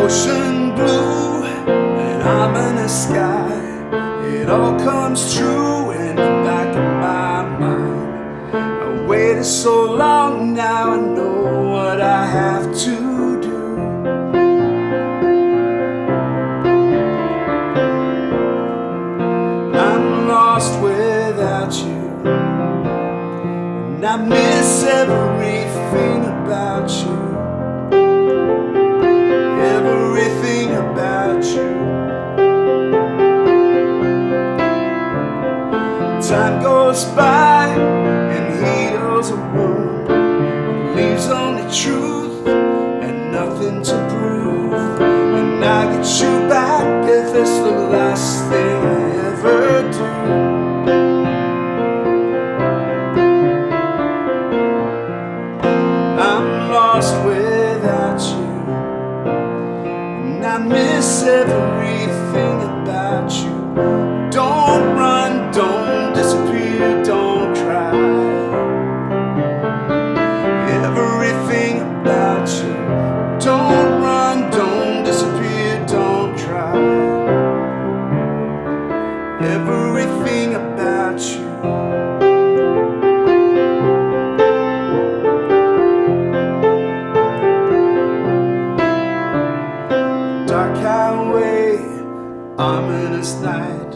ocean blue and I'm in the sky. It all comes true in the back of my mind. I waited so long, now I know what I have to do. I'm lost without you, and I miss everything about you. Everything about you. Time goes by and heals a wound, leaves only truth and nothing to prove. And I get you back if it's the last thing I ever do. I'm lost without you, I miss everything about you. Don't run, don't disappear, don't cry. Everything about you. Don't run, don't disappear, don't cry. Everything about you. Ominous night.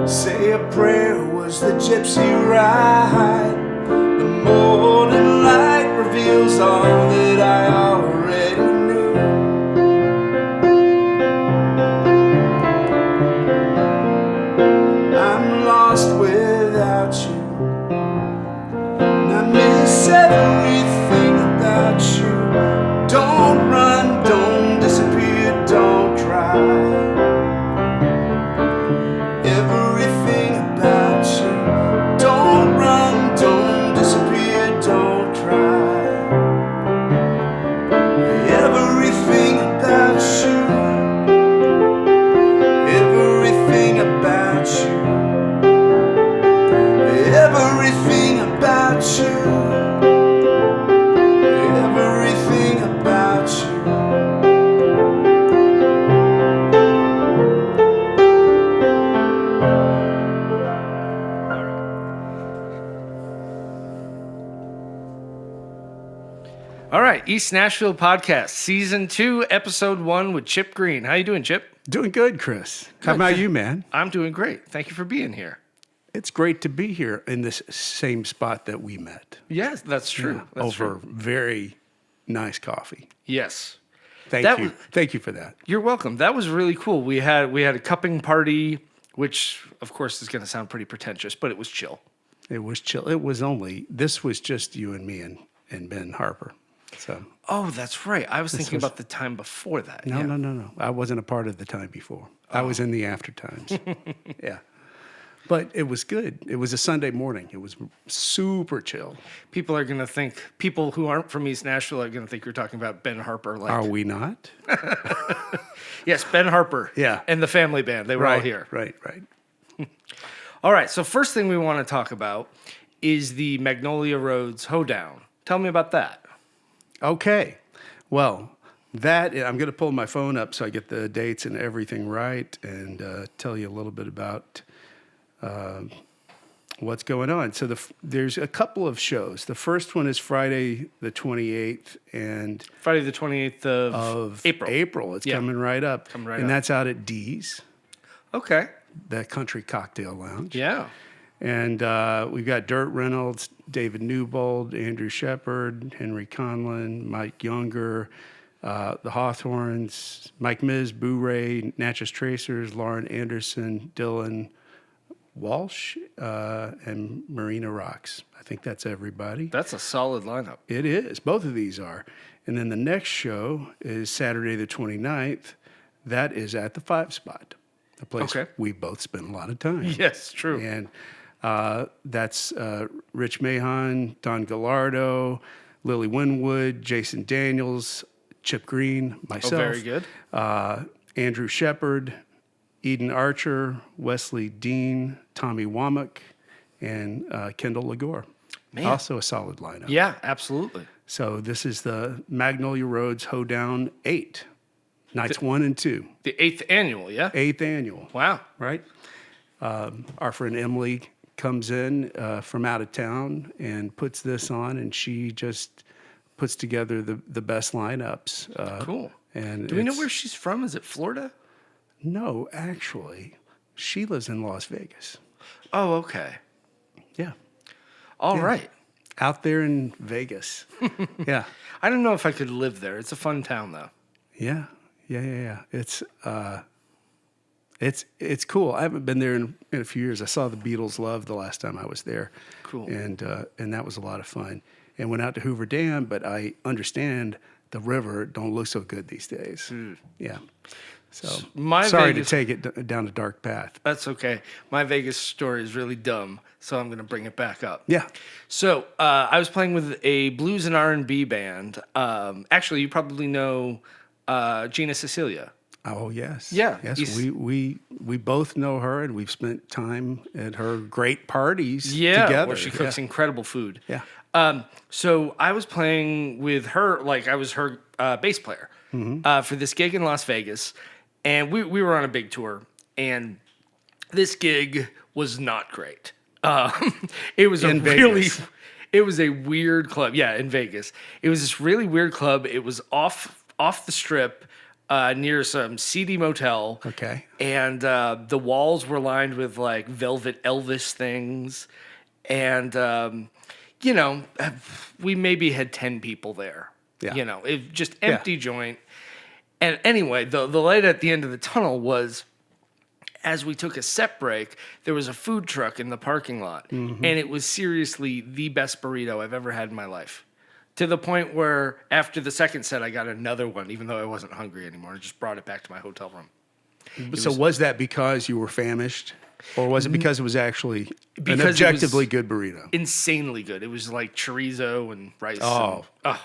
Say a prayer was the gypsy ride. The morning light reveals all that I already knew. I'm lost without you, and I miss everything about you. Don't run, don't disappear, don't cry. Everything about you. Don't run, don't disappear, don't cry. Everything about you. Everything about you. Everything about you. Everything about you. All right, East Nashville Podcast, Season 2, Episode 1 with Chip Greene. How you doing, Chip? Doing good, Chris. How about you, man? I'm doing great. Thank you for being here. It's great to be here in this same spot that we met. Yes, that's true. Yeah, over very nice coffee. Yes. Thank you. Thank you for that. You're welcome. That was really cool. We had a cupping party, which, of course, is going to sound pretty pretentious, but it was chill. It was chill. This was just you and me and Ben Harper. So. Oh, that's right. I was thinking about the time before that. No. I wasn't a part of the time before. I was in the after times. Yeah. But it was good. It was a Sunday morning. It was super chill. People who aren't from East Nashville are going to think you're talking about Ben Harper. Are we not? Yes, Ben Harper. Yeah. And the family band. They were all here. Right. All right. So first thing we want to talk about is the Magnolia Roads hoedown. Tell me about that. Okay. Well, I'm going to pull my phone up so I get the dates and everything right and tell you a little bit about what's going on. So there's a couple of shows. The first one is Friday the 28th and Friday the 28th of April. It's coming right up. And that's out at D's. Okay. The Country Cocktail Lounge. Yeah. And we've got Dirt Reynolds, David Newbold, Andrew Shepard, Henry Conlon, Mike Younger, the Hawthorns, Mike Miz, Boo Ray, Natchez Tracers, Lauren Anderson, Dylan Walsh, and Marina Rocks. I think that's everybody. That's a solid lineup. It is. Both of these are. And then the next show is Saturday the 29th. That is at the 5 Spot, a place we both spent a lot of time. Yes, true. And that's Rich Mahon, Don Gallardo, Lily Winwood, Jason Daniels, Chip Greene, myself. Oh, very good. Andrew Shepard, Eden Archer, Wesley Dean, Tommy Womack, and Kendall Lagore. Man. Also a solid lineup. Yeah, absolutely. So this is the Magnolia Roads Hoedown 8. Nights 1 and 2. The 8th annual, yeah? 8th annual, Wow. right? Our friend Emily comes in from out of town and puts this on, and she just puts together the best lineups. Cool. And Do we know where she's from? Is it Florida? No, actually, she lives in Las Vegas. Oh, okay. Yeah. All right. Out there in Vegas. Yeah. I don't know if I could live there. It's a fun town, though. Yeah. It's cool. I haven't been there in a few years. I saw the Beatles Love the last time I was there. Cool. And that was a lot of fun. And went out to Hoover Dam, but I understand the river don't look so good these days. Yeah. So sorry to take it down a dark path. That's okay. My Vegas story is really dumb, so I'm going to bring it back up. Yeah. So I was playing with a blues and R&B band. Actually, you probably know Gina Cecilia. Oh yes. Yeah. Yes. We both know her, and we've spent time at her great parties together. Where she cooks incredible food. Yeah. So I was playing with her, like I was her bass player for this gig in Las Vegas, and we were on a big tour, and this gig was not great. It was it was a weird club. Yeah, in Vegas. It was this really weird club. It was off the strip. Near some seedy motel. Okay. And the walls were lined with like velvet Elvis things. And, we maybe had 10 people there. Yeah. It just empty joint. And anyway, the light at the end of the tunnel was, as we took a set break, there was a food truck in the parking lot. And it was seriously the best burrito I've ever had in my life. To the point where after the second set, I got another one, even though I wasn't hungry anymore. I just brought it back to my hotel room. Was that because you were famished? Or was it because it was actually an objectively good burrito? Insanely good. It was like chorizo and rice.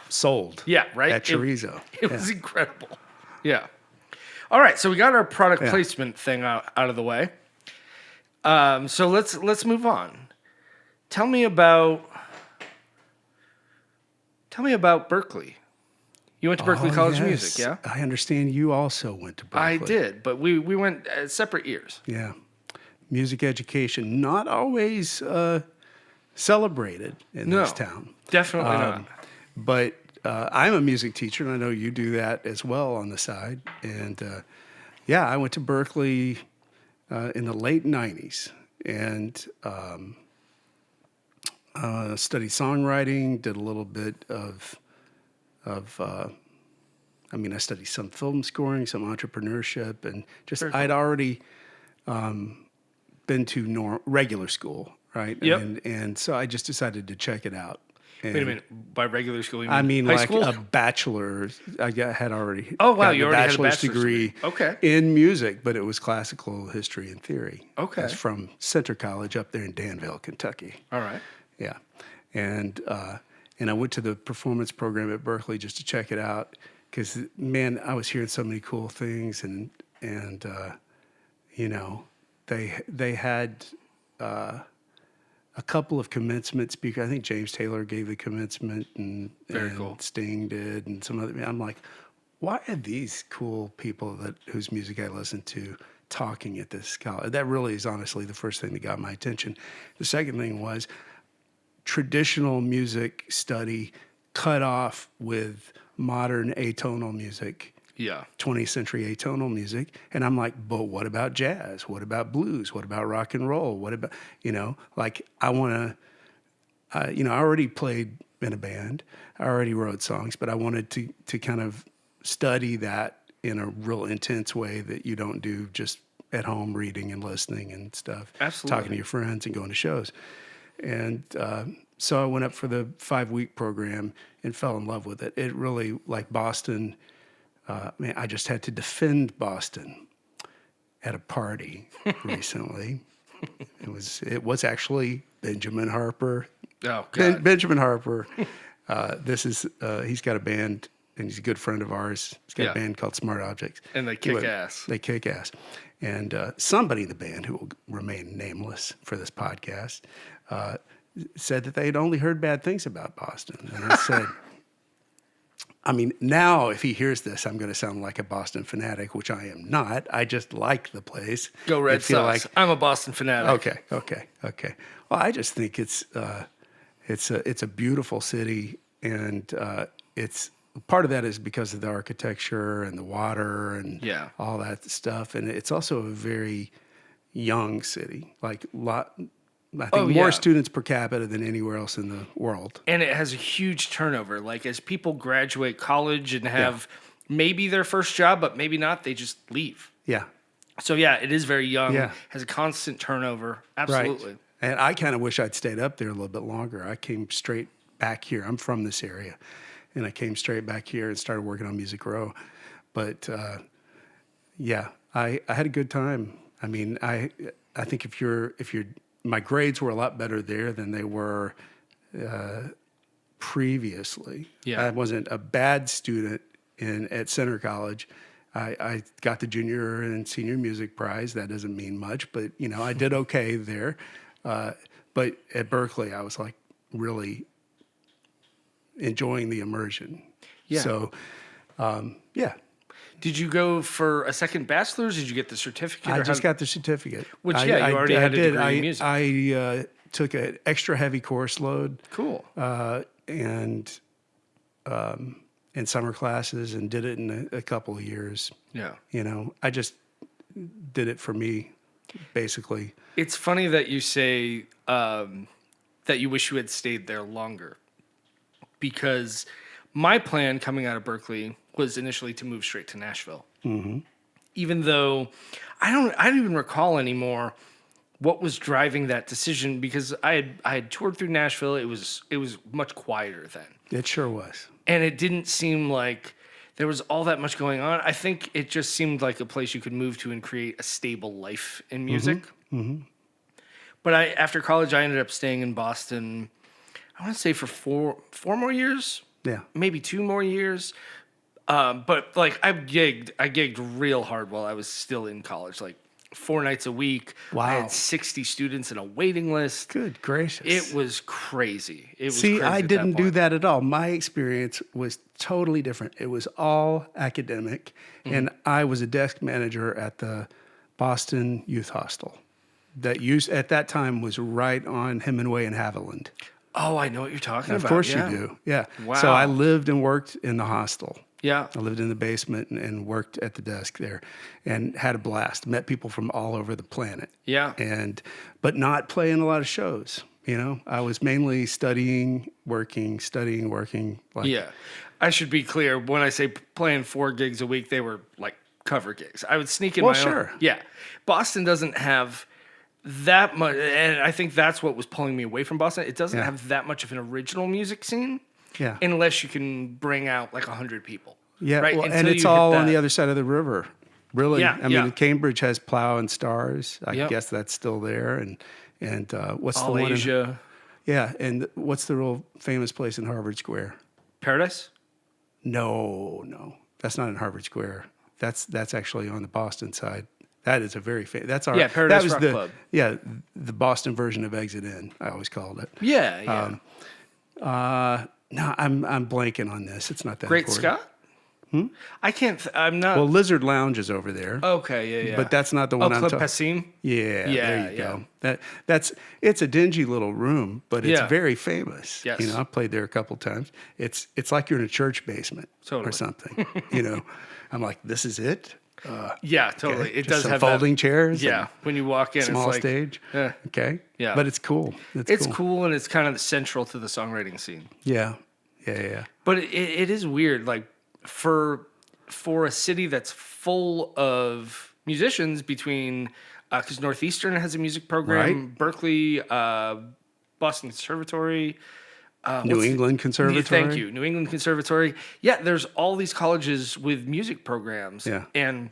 Sold. Yeah, right? That chorizo. It was incredible. Yeah. All right, so we got our product placement thing out of the way. So let's move on. Tell me about Berklee. You went to Berklee College of Music, yeah? I understand you also went to Berklee. I did, but we went separate years. Yeah. Music education, not always celebrated in this town. Definitely not. But I'm a music teacher, and I know you do that as well on the side. And I went to Berklee in the late 90s and studied songwriting, did a little bit of I studied some film scoring, some entrepreneurship, and just I'd already been to regular school, right? Yep. And so I just decided to check it out. And wait a minute. By regular school, you mean I mean high like school? a bachelor's. Had already Oh, wow, gotten you a already had a bachelor's bachelor's degree Okay. in music, but it was classical history and theory. Okay. It's from Center College up there in Danville, Kentucky. All right. Yeah. And I went to the performance program at Berklee just to check it out because, man, I was hearing so many cool things and they had a couple of commencement speakers. I think James Taylor gave the commencement and Cool. Sting did and some other. I'm like, why are these cool people whose music I listen to talking at this college? That really is honestly the first thing that got my attention. The second thing was traditional music study cut off with modern atonal music. Yeah. 20th century atonal music. And I'm like, but what about jazz? What about blues? What about rock and roll? What about, I want to, I already played in a band. I already wrote songs, but I wanted to kind of study that in a real intense way that you don't do just at home reading and listening and stuff. Absolutely. Talking to your friends and going to shows. And so I went up for the 5-week program and fell in love with it. It really, like Boston, I just had to defend Boston at a party recently. It was actually Benjamin Harper. Oh, God. Benjamin Harper. He's got a band, and he's a good friend of ours. He's got a band called Smart Objects. And they kick ass. They kick ass. And somebody in the band, who will remain nameless for this podcast, said that they had only heard bad things about Boston. And I said, I mean, now if he hears this, I'm going to sound like a Boston fanatic, which I am not. I just like the place. Go I Red feel Sox. I'm a Boston fanatic. Okay. Well, I just think it's a beautiful city, and it's part of that is because of the architecture and the water and Yeah. all that stuff, and it's also a very young city. I think more students per capita than anywhere else in the world. And it has a huge turnover. Like as people graduate college and have maybe their first job, but maybe not, they just leave. Yeah. So yeah, it is very young. Yeah. Has a constant turnover. Absolutely. Right. And I kind of wish I'd stayed up there a little bit longer. I came straight back here. I'm from this area, and I came straight back here and started working on Music Row. But I had a good time. I mean, I think if you're my grades were a lot better there than they were previously. Yeah. I wasn't a bad student at Center College. I got the junior and senior music prize. That doesn't mean much, but I did okay there. But at Berklee, I was like really enjoying the immersion. Yeah. So, yeah. Did you go for a second bachelor's? Did you get the certificate? I just got the certificate. Which, you already had a degree in music. I took an extra heavy course load. Cool. And in summer classes and did it in a couple of years. Yeah. I just did it for me, basically. It's funny that you say that you wish you had stayed there longer, because my plan coming out of Berklee was initially to move straight to Nashville. Mm-hmm. Even though I don't even recall anymore what was driving that decision, because I had toured through Nashville. It was much quieter then. It sure was. And it didn't seem like there was all that much going on. I think it just seemed like a place you could move to and create a stable life in music. Mm-hmm. But after college, I ended up staying in Boston, I want to say for four more years. Yeah. Maybe 2 more years. But like I gigged real hard while I was still in college, like 4 nights a week. Wow. I had 60 students in a waiting list. Good gracious. It was crazy. I didn't do that at all. My experience was totally different. It was all academic, and I was a desk manager at the Boston Youth Hostel at that time was right on Hemingway and Haviland. Oh, I know what you're talking about. Of course you do. Yeah. Wow. So I lived and worked in the hostel. Yeah. I lived in the basement and worked at the desk there and had a blast. Met people from all over the planet. Yeah. But not playing a lot of shows. I was mainly studying, working. Yeah. I should be clear. When I say playing 4 gigs a week, they were like cover gigs. I would sneak in my own. Yeah. Boston doesn't have that much, and I think that's what was pulling me away from Boston. It doesn't have that much of an original music scene. Yeah. Unless you can bring out like 100 people. Yeah. Right? Well, and it's all on the other side of the river. Really. Yeah. I mean, Cambridge has Plow and Stars. I Yep. guess that's still there. And what's All the one? Asia. Yeah. And what's the real famous place in Harvard Square? Paradise? No. That's not in Harvard Square. That's actually on the Boston side. That is a very famous. That's our. Paradise that was Rock the, Club. Yeah, the Boston version of Exit In. I always called it. Yeah. No, I'm blanking on this. It's not that Great important. Scott? I can't. I'm not. Well, Lizard Lounge is over there. Okay. Yeah. But that's not the one I'm Club talking. Passim? Yeah. Yeah, There you go. It's a dingy little room, but it's very famous. Yes. I've played there a couple times. It's like you're in a church basement Totally. or something. I'm like, this is it. Yeah, totally. Okay. It Just does some have folding that, chairs. Yeah, and when you walk in, small it's like stage. Yeah. Okay. Yeah. But it's cool. It's cool, and it's kind of central to the songwriting scene. Yeah. But it is weird, like for a city that's full of musicians between because Northeastern has a music program, Berklee, Boston Conservatory. New England Conservatory. Thank you. New England Conservatory. Yeah, there's all these colleges with music programs. Yeah. And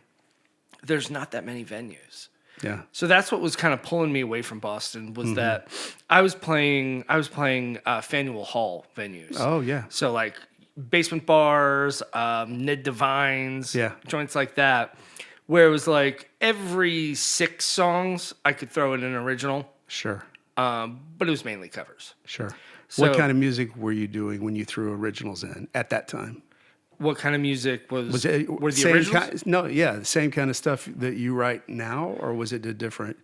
there's not that many venues. Yeah. So that's what was kind of pulling me away from Boston was that I was playing Faneuil Hall venues. Oh, yeah. So like basement bars, Ned Devine's, joints like that, where it was like every 6 songs I could throw in an original. Sure. But it was mainly covers. Sure. So, what kind of music were you doing when you threw originals in at that time? what kind of music Was it were the same originals? kind? No, yeah, the same kind of stuff that you write now, or was it a different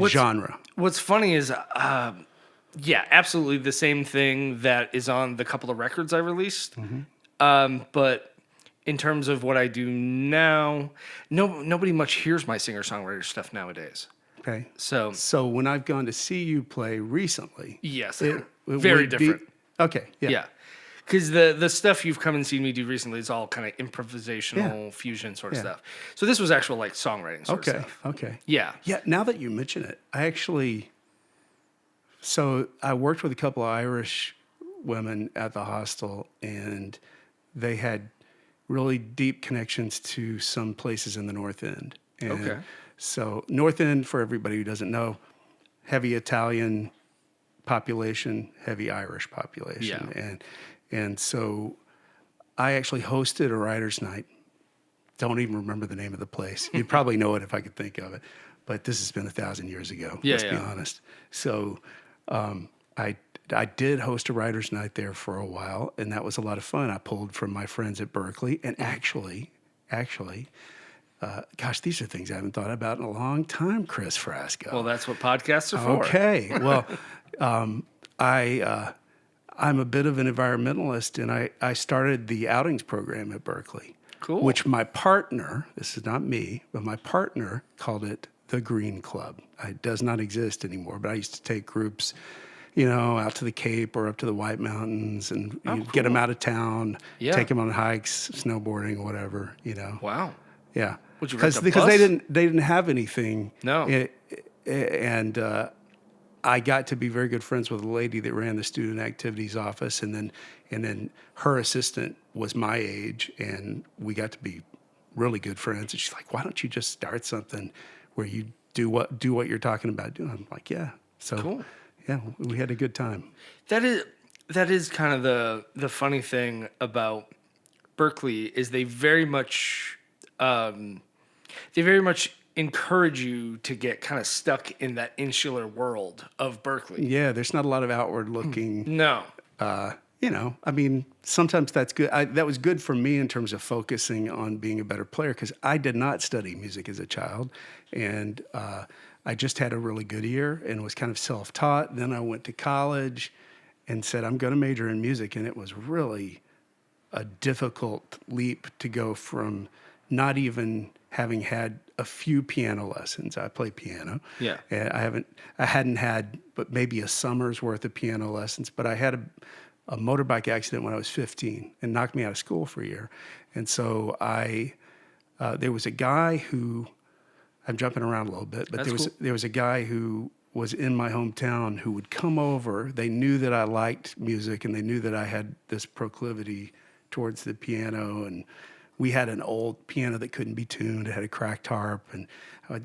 genre? What's funny is, yeah, absolutely the same thing that is on the couple of records I released. But in terms of what I do now, nobody much hears my singer-songwriter stuff nowadays. Okay. So when I've gone to see you play recently, yes, it very would be- different. okay. Yeah. Yeah. Because the stuff you've come and seen me do recently is all kind of improvisational fusion sort of stuff. So this was actual like songwriting sort of stuff. Okay. Yeah. Yeah. Now that you mention it, so I worked with a couple of Irish women at the hostel, and they had really deep connections to some places in the North End. And Okay. So North End, for everybody who doesn't know, heavy Italian population, heavy Irish population. Yeah. And so I actually hosted a writer's night. Don't even remember the name of the place. You'd probably know it if I could think of it. But this has been 1,000 years ago, let's be honest. So I did host a writer's night there for a while, and that was a lot of fun. I pulled from my friends at Berklee, and actually, gosh, these are things I haven't thought about in a long time, Chris Frasco. Well, that's what podcasts are for. Okay. Well, I'm a bit of an environmentalist, and I started the outings program at Berklee. Cool. Which my partner, this is not me, but my partner called it the Greene Club. It does not exist anymore, but I used to take groups, out to the Cape or up to the White Mountains and get them out of town, take them on hikes, snowboarding, whatever, Wow. Yeah. Would you rent a Because bus? they didn't have anything. No. And I got to be very good friends with a lady that ran the student activities office, and then her assistant was my age, and we got to be really good friends. And she's like, "Why don't you just start something where you do what you're talking about doing?" I'm like, "Yeah." So Cool. yeah, we had a good time. That is kind of the funny thing about Berklee is they very much encourage you to get kind of stuck in that insular world of Berklee. Yeah, there's not a lot of outward looking. No. I mean, sometimes that's good. That was good for me in terms of focusing on being a better player, because I did not study music as a child. And I just had a really good ear and was kind of self-taught. Then I went to college and said, I'm going to major in music. And it was really a difficult leap to go from not even having had a few piano lessons. I play piano. Yeah. And I hadn't had but maybe a summer's worth of piano lessons, but I had a motorbike accident when I was 15 and knocked me out of school for a year. And so there was a guy who, I'm jumping around a little bit, but there was a guy who was in my hometown who would come over. They knew that I liked music, and they knew that I had this proclivity towards the piano, and we had an old piano that couldn't be tuned. It had a cracked harp, and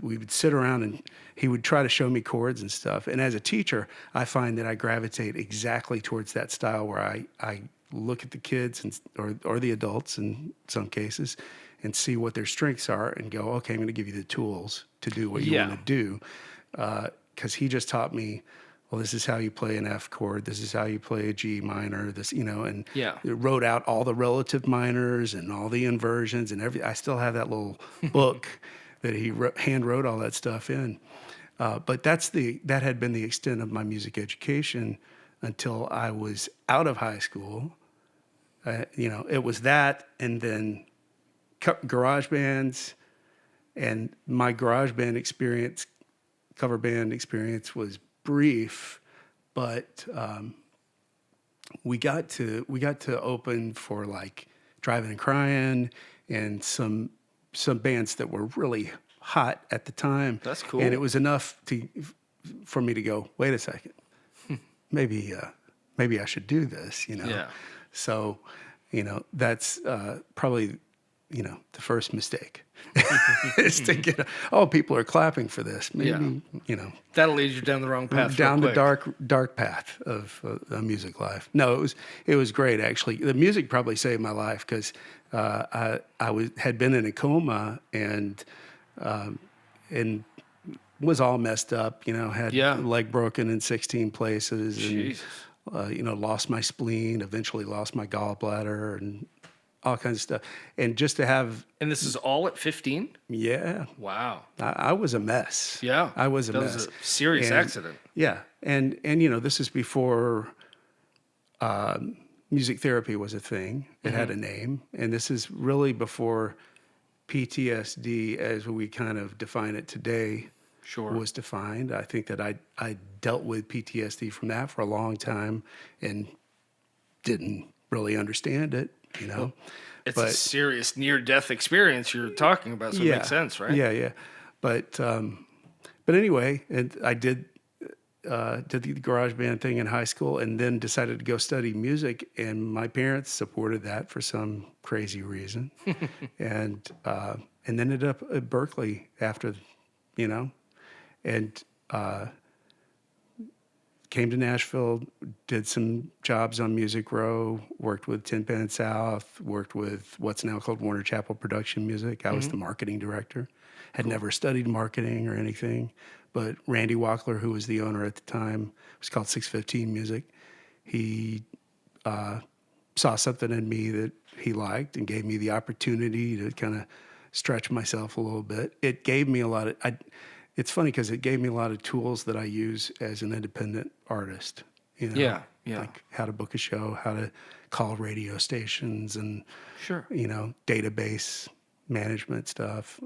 we would sit around, and he would try to show me chords and stuff. And as a teacher, I find that I gravitate exactly towards that style where I look at the kids or the adults in some cases and see what their strengths are and go, okay, I'm going to give you the tools to do what you want to do. Because he just taught me, well, this is how you play an F chord. This is how you play a G minor. And wrote out all the relative minors and all the inversions and everything. I still have that little book that he hand wrote all that stuff in. But that had been the extent of my music education until I was out of high school. It was that, and then garage bands, and my garage band experience, cover band experience, was brief, but we got to open for like Driving and Crying and some bands that were really hot at the time. That's cool. And it was enough for me to go, wait a second, maybe I should do this, Yeah. So, that's probably the first mistake is to get, people are clapping for this. Maybe, That'll lead you down the wrong path. down real the quick. dark path of a music life. No, it was great, actually. The music probably saved my life, because I had been in a coma and was all messed up, had leg broken in 16 places. Jesus. And, lost my spleen, eventually lost my gallbladder, and all kinds of stuff. And just to have, And this is all at 15? yeah, Wow. I was a mess. Yeah. I was a That mess. was a serious accident. Yeah. And, this is before music therapy was a thing. It had a name. And this is really before PTSD, as we kind of define it today, Sure. was defined. I think that I dealt with PTSD from that for a long time and didn't really understand it, It's a serious near-death experience you're talking about, so it makes sense, right? Yeah. But anyway, and I did the garage band thing in high school, and then decided to go study music. And my parents supported that for some crazy reason, and then ended up at Berklee after, and came to Nashville, did some jobs on Music Row, worked with Tin Pan South, worked with what's now called Warner Chappell Production Music. I was the marketing director. Had never studied marketing or anything, but Randy Wackler, who was the owner at the time, it was called 615 Music. He saw something in me that he liked and gave me the opportunity to kind of stretch myself a little bit. It gave me a lot of... It's funny because it gave me a lot of tools that I use as an independent artist. Yeah. Like how to book a show, how to call radio stations, and Sure. database management stuff.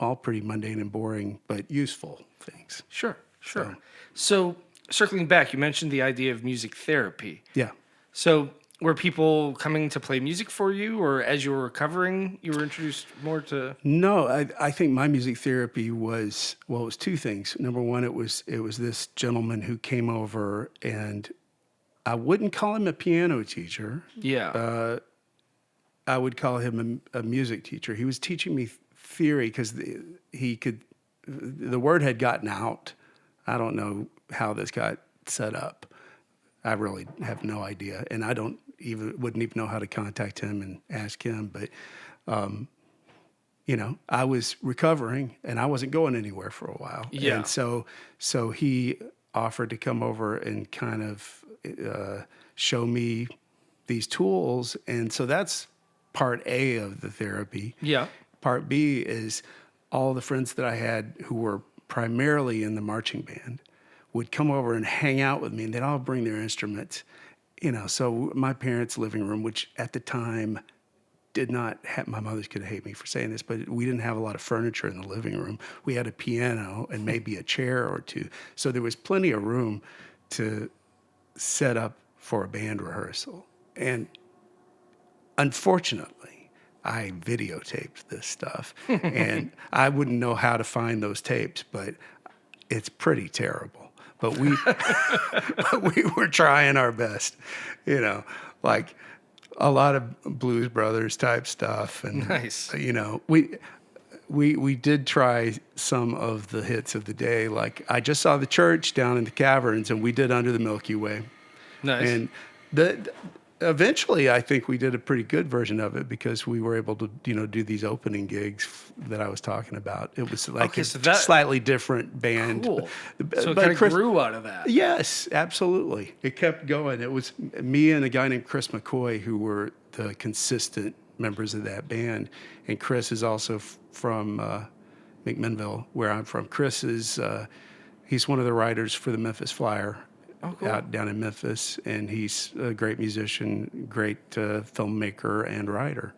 All pretty mundane and boring, but useful things. Sure. So circling back, you mentioned the idea of music therapy. Yeah. So were people coming to play music for you, or as you were recovering, you were introduced more to? No, I think my music therapy was, it was two things. Number one, it was this gentleman who came over, and I wouldn't call him a piano teacher. Yeah. I would call him a music teacher. He was teaching me theory because the word had gotten out. I don't know how this got set up. I really have no idea, and I wouldn't even know how to contact him and ask him. But, I was recovering, and I wasn't going anywhere for a while. Yeah. And so he offered to come over and kind of show me these tools, and so that's part A of the therapy. Yeah. Part B is all the friends that I had who were primarily in the marching band would come over and hang out with me, and they'd all bring their instruments. So my parents' living room, which at the time did not have, my mother's going to hate me for saying this, but we didn't have a lot of furniture in the living room. We had a piano and maybe a chair or two. So there was plenty of room to set up for a band rehearsal. And unfortunately, I videotaped this stuff, and I wouldn't know how to find those tapes, but it's pretty terrible. But we were trying our best, like a lot of Blues Brothers type stuff, and Nice. We did try some of the hits of the day. Like I just saw the church down in the caverns, and we did Under the Milky Way. Nice. And eventually, I think we did a pretty good version of it because we were able to, do these opening gigs that I was talking about. It was like Okay, a so that- slightly different band. Cool. But So it kind of Chris- grew out of that. Yes, absolutely. It kept going. It was me and a guy named Chris McCoy who were the consistent members of that band. And Chris is also from McMinnville, where I'm from. Chris is he's one of the writers for the Memphis Flyer. Oh, cool. Out down in Memphis, and he's a great musician, great filmmaker and writer,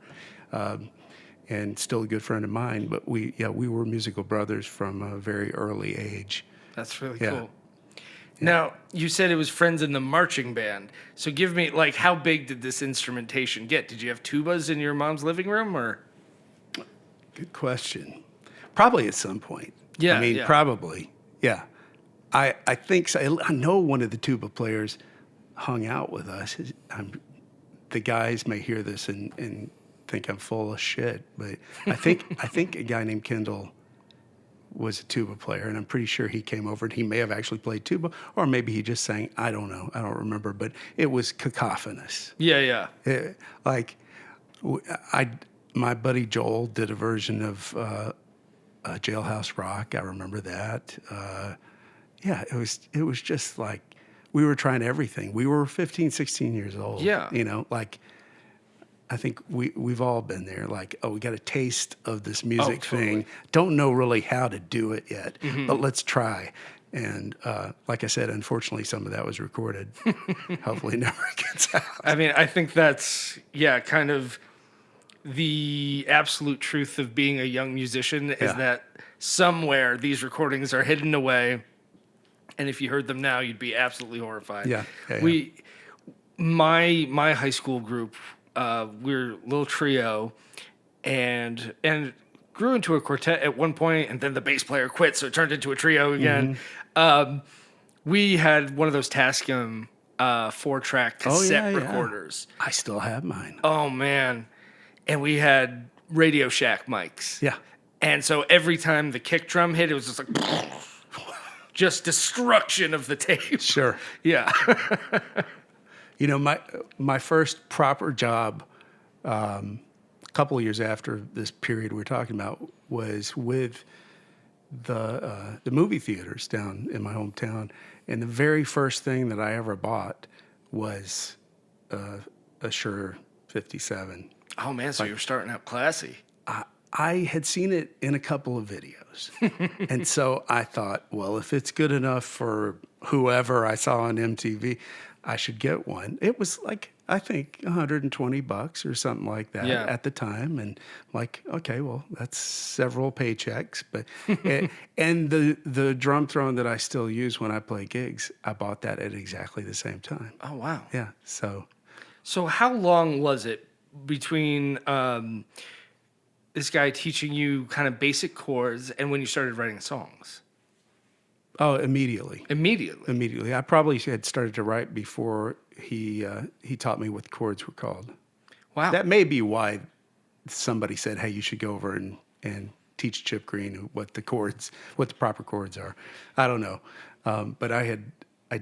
and still a good friend of mine. But we were musical brothers from a very early age. That's really Yeah. cool. Now, you said it was friends in the marching band. So give me, how big did this instrumentation get? Did you have tubas in your mom's living room, or? Good question. Probably at some point. Yeah, I mean, yeah. probably. Yeah. I think so. I know one of the tuba players hung out with us. The guys may hear this and think I'm full of shit, but I think a guy named Kendall was a tuba player, and I'm pretty sure he came over and he may have actually played tuba, or maybe he just sang. I don't know. I don't remember, but it was cacophonous. Yeah. My buddy Joel did a version of Jailhouse Rock. I remember that. It was just like we were trying everything. We were 15, 16 years old. Yeah. I think we've all been there. Like, oh, we got a taste of this music totally. thing. Don't know really how to do it yet, but let's try. And like I said, unfortunately, some of that was recorded. Hopefully, it never gets out. I mean, I think that's kind of the absolute truth of being a young musician is Yeah. that somewhere these recordings are hidden away, and if you heard them now, you'd be absolutely horrified. Yeah. My high school group, we're a little trio, and grew into a quartet at one point, and then the bass player quit, so it turned into a trio again. We had one of those Tascam 4-track cassette recorders. I still have mine. Oh man, and we had Radio Shack mics. Yeah. And so every time the kick drum hit, it was just like just destruction of the tape. Sure. Yeah. You know, my first proper job, a couple of years after this period we're talking about, was with the movie theaters down in my hometown, and the very first thing that I ever bought was a Shure 57. Oh man, so you were starting out classy. I had seen it in a couple of videos, and so I thought, well, if it's good enough for whoever I saw on MTV, I should get one. It was like, I think $120 or something like that at the time. And like, okay, well, that's several paychecks. But and the drum throne that I still use when I play gigs, I bought that at exactly the same time. Oh wow. Yeah. So how long was it between this guy teaching you kind of basic chords and when you started writing songs? Oh, immediately. Immediately. I probably had started to write before he taught me what the chords were called. Wow. That may be why somebody said, "Hey, you should go over and teach Chip Greene what the proper chords are." I don't know, but I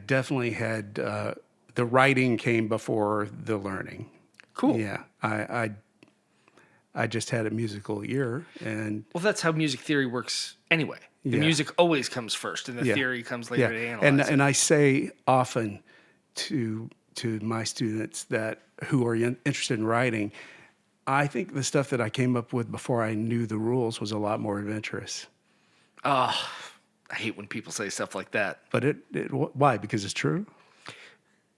definitely had the writing came before the learning. Cool. Yeah, I just had a musical ear, and Well, that's how music theory works anyway. The music always comes first, and the theory comes later to analyze and I say often to my students that who are interested in writing, I think the stuff that I came up with before I knew the rules was a lot more adventurous. I hate when people say stuff like that. But why? Because it's true?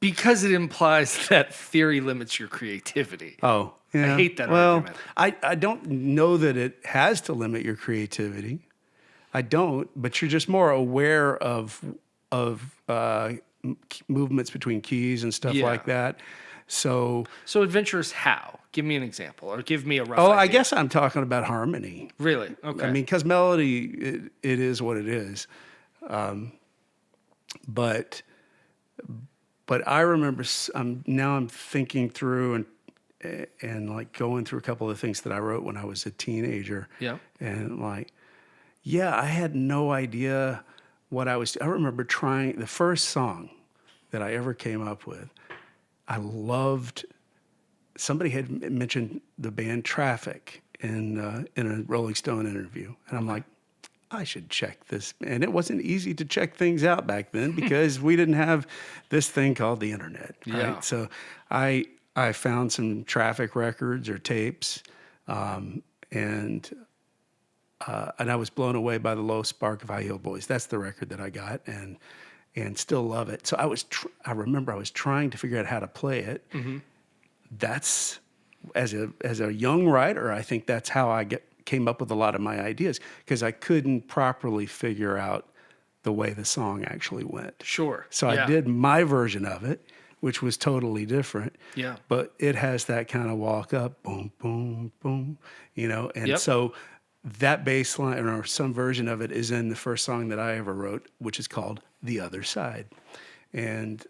Because it implies that theory limits your creativity. Oh, yeah. I hate that well, argument. I don't know that it has to limit your creativity. I don't, but you're just more aware of movements between keys and stuff like that. So adventurous how? Give me an example, or give me a rough I idea. guess I'm talking about harmony. Really? Okay. I mean, because melody, it is what it is. But I remember, now I'm thinking through and like going through a couple of things that I wrote when I was a teenager. Yeah. And like, I had no idea what I remember trying the first song that I ever came up with. I loved, somebody had mentioned the band Traffic in a Rolling Stone interview. And I'm like, I should check this. And it wasn't easy to check things out back then because we didn't have this thing called the internet. Right? Yeah. So I found some Traffic records or tapes, and I was blown away by the Low Spark of High Heel Boys. That's the record that I got, and still love it. So I remember I was trying to figure out how to play it. Mm-hmm. That's as a young writer, I think that's how I came up with a lot of my ideas, because I couldn't properly figure out the way the song actually went. Sure. So I did my version of it, which was totally different. Yeah. But it has that kind of walk up, boom, boom, boom, and so that bass line or some version of it is in the first song that I ever wrote, which is called The Other Side. And,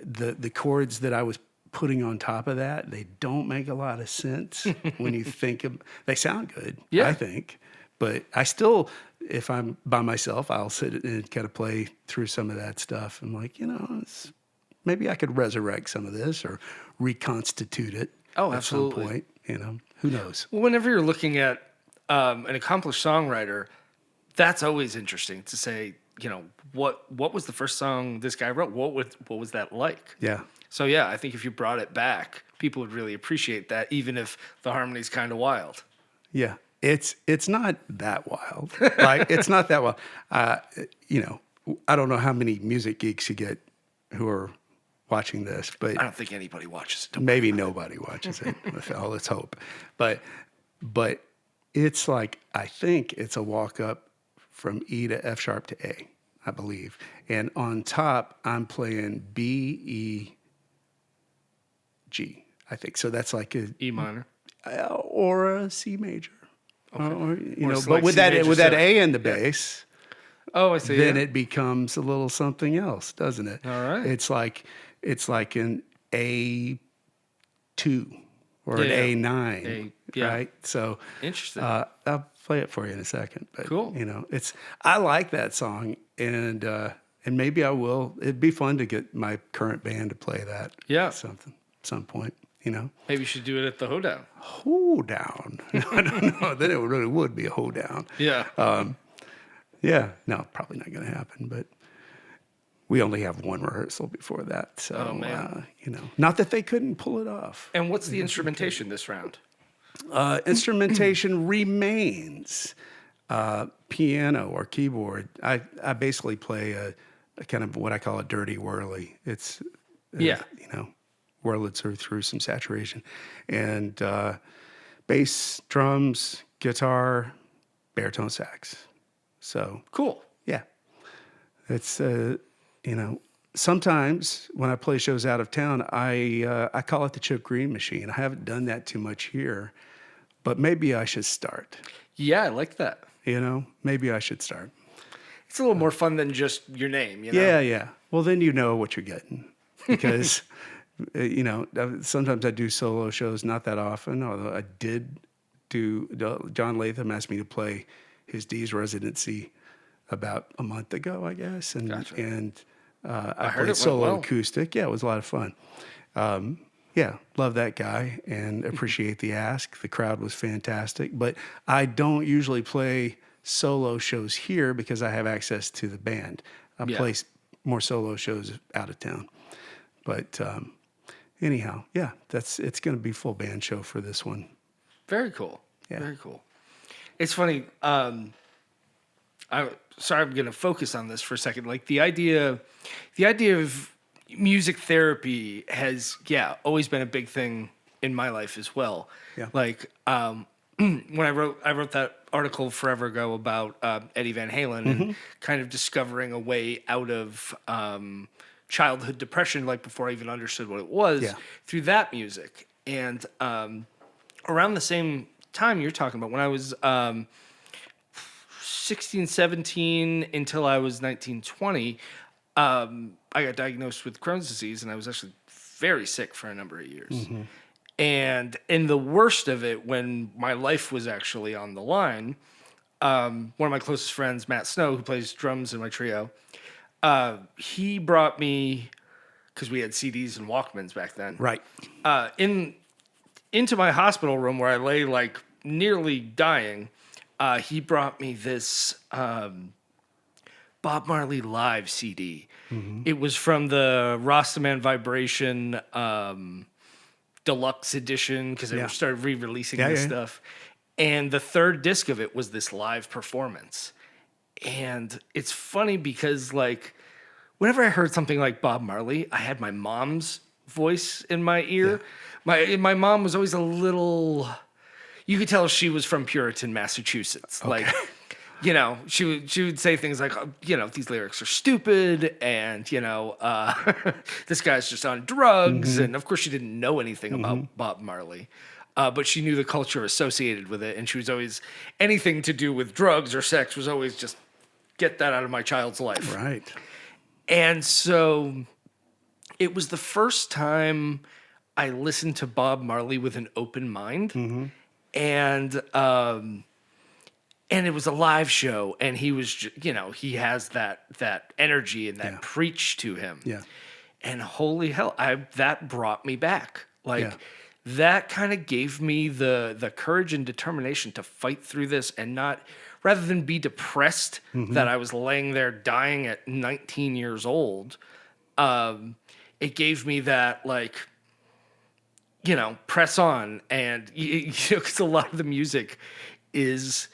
the chords that I was putting on top of that, they don't make a lot of sense when you think of, they sound good, I think. But I still, if I'm by myself, I'll sit and kind of play through some of that stuff. I'm like, maybe I could resurrect some of this or reconstitute it at some point. Who knows? Well, whenever you're looking at an accomplished songwriter, that's always interesting to say, what was the first song this guy wrote? What was that like? Yeah. So yeah, I think if you brought it back, people would really appreciate that, even if the harmony's kind of wild. Yeah, it's not that wild. Like it's not that wild. You know, I don't know how many music geeks you get who are watching this, but I don't think anybody watches it. maybe nobody watches it. Oh, let's hope. But it's like I think it's a walk up from E to F sharp to A, I believe. And on top, I'm playing B, E, G. I think so. That's like a E minor. or a C major. Okay. Or, you Or know, it's but like with C that major with that seven. A in the bass, Oh, I see. then yeah. it becomes a little something else, doesn't it? All right. It's like an A2 or an Yeah, yeah. A9, yeah. right? So Interesting. I'll play it for you in a second. But, Cool. You know, I like that song, and maybe I will. It'd be fun to get my current band to play that. Yeah. Some point. You know, Maybe you should do it at the Hoedown. hoedown. I don't know. Then it really would be a hoedown. Yeah. Yeah, no, probably not going to happen. But we only have one rehearsal before that, so Oh, man. you know, not that they couldn't pull it off. And what's the instrumentation this round? Instrumentation remains piano or keyboard. I basically play a kind of what I call a dirty whirly. It's Yeah. you know, Wurlitzer through some saturation, and bass, drums, guitar, baritone sax. So Cool. yeah, it's you know, sometimes when I play shows out of town, I call it the Chip Greene machine. I haven't done that too much here, but maybe I should start. Yeah, I like that. You know, maybe I should start. It's a little more fun than just your name, you know? Yeah, yeah. Well, then you know what you're getting because you know, sometimes I do solo shows, not that often, although I did do. John Latham asked me to play his D's residency about a month ago, I guess, and Gotcha. I heard it played went solo well. acoustic. Yeah, it was a lot of fun. Yeah, love that guy and appreciate the ask. The crowd was fantastic, but I don't usually play solo shows here because I have access to the band. I Yeah. play more solo shows out of town, but anyhow, yeah, it's going to be full band show for this one. Very cool. Yeah. Very cool. It's funny. I'm going to focus on this for a second. Like the idea of music therapy has, always been a big thing in my life as well. Yeah. Like when I wrote that article forever ago about Eddie Van Halen and kind of discovering a way out of childhood depression, like before I even understood what it was, Yeah. through that music. And around the same time you're talking about, when I was 16, 17 until I was 19, 20, I got diagnosed with Crohn's disease, and I was actually very sick for a number of years. And in the worst of it, when my life was actually on the line, one of my closest friends, Matt Snow, who plays drums in my trio, he brought me, because we had CDs and Walkmans back then, Right. into my hospital room where I lay like nearly dying. He brought me this Bob Marley live CD. It was from the Rastaman Vibration deluxe edition because they Yeah. started re-releasing Yeah, this yeah. stuff. And the third disc of it was this live performance. And it's funny because like whenever I heard something like Bob Marley, I had my mom's voice in my ear. My mom was always a little, you could tell she was from Puritan, Massachusetts. Like, you know, she would say things like, you know, these lyrics are stupid, and you know, this guy's just on drugs, and of course she didn't know anything about Bob Marley, but she knew the culture associated with it, and she was always, anything to do with drugs or sex was always just get that out of my child's life. Right. And so it was the first time I listened to Bob Marley with an open mind. And it was a live show, and he was, you know, he has that energy and that preach to him. Yeah. And holy hell, that brought me back. Like Yeah. that kind of gave me the courage and determination to fight through this and not, rather than be depressed that I was laying there dying at 19 years old. It it gave me that, like, press on. And, because a lot of the music is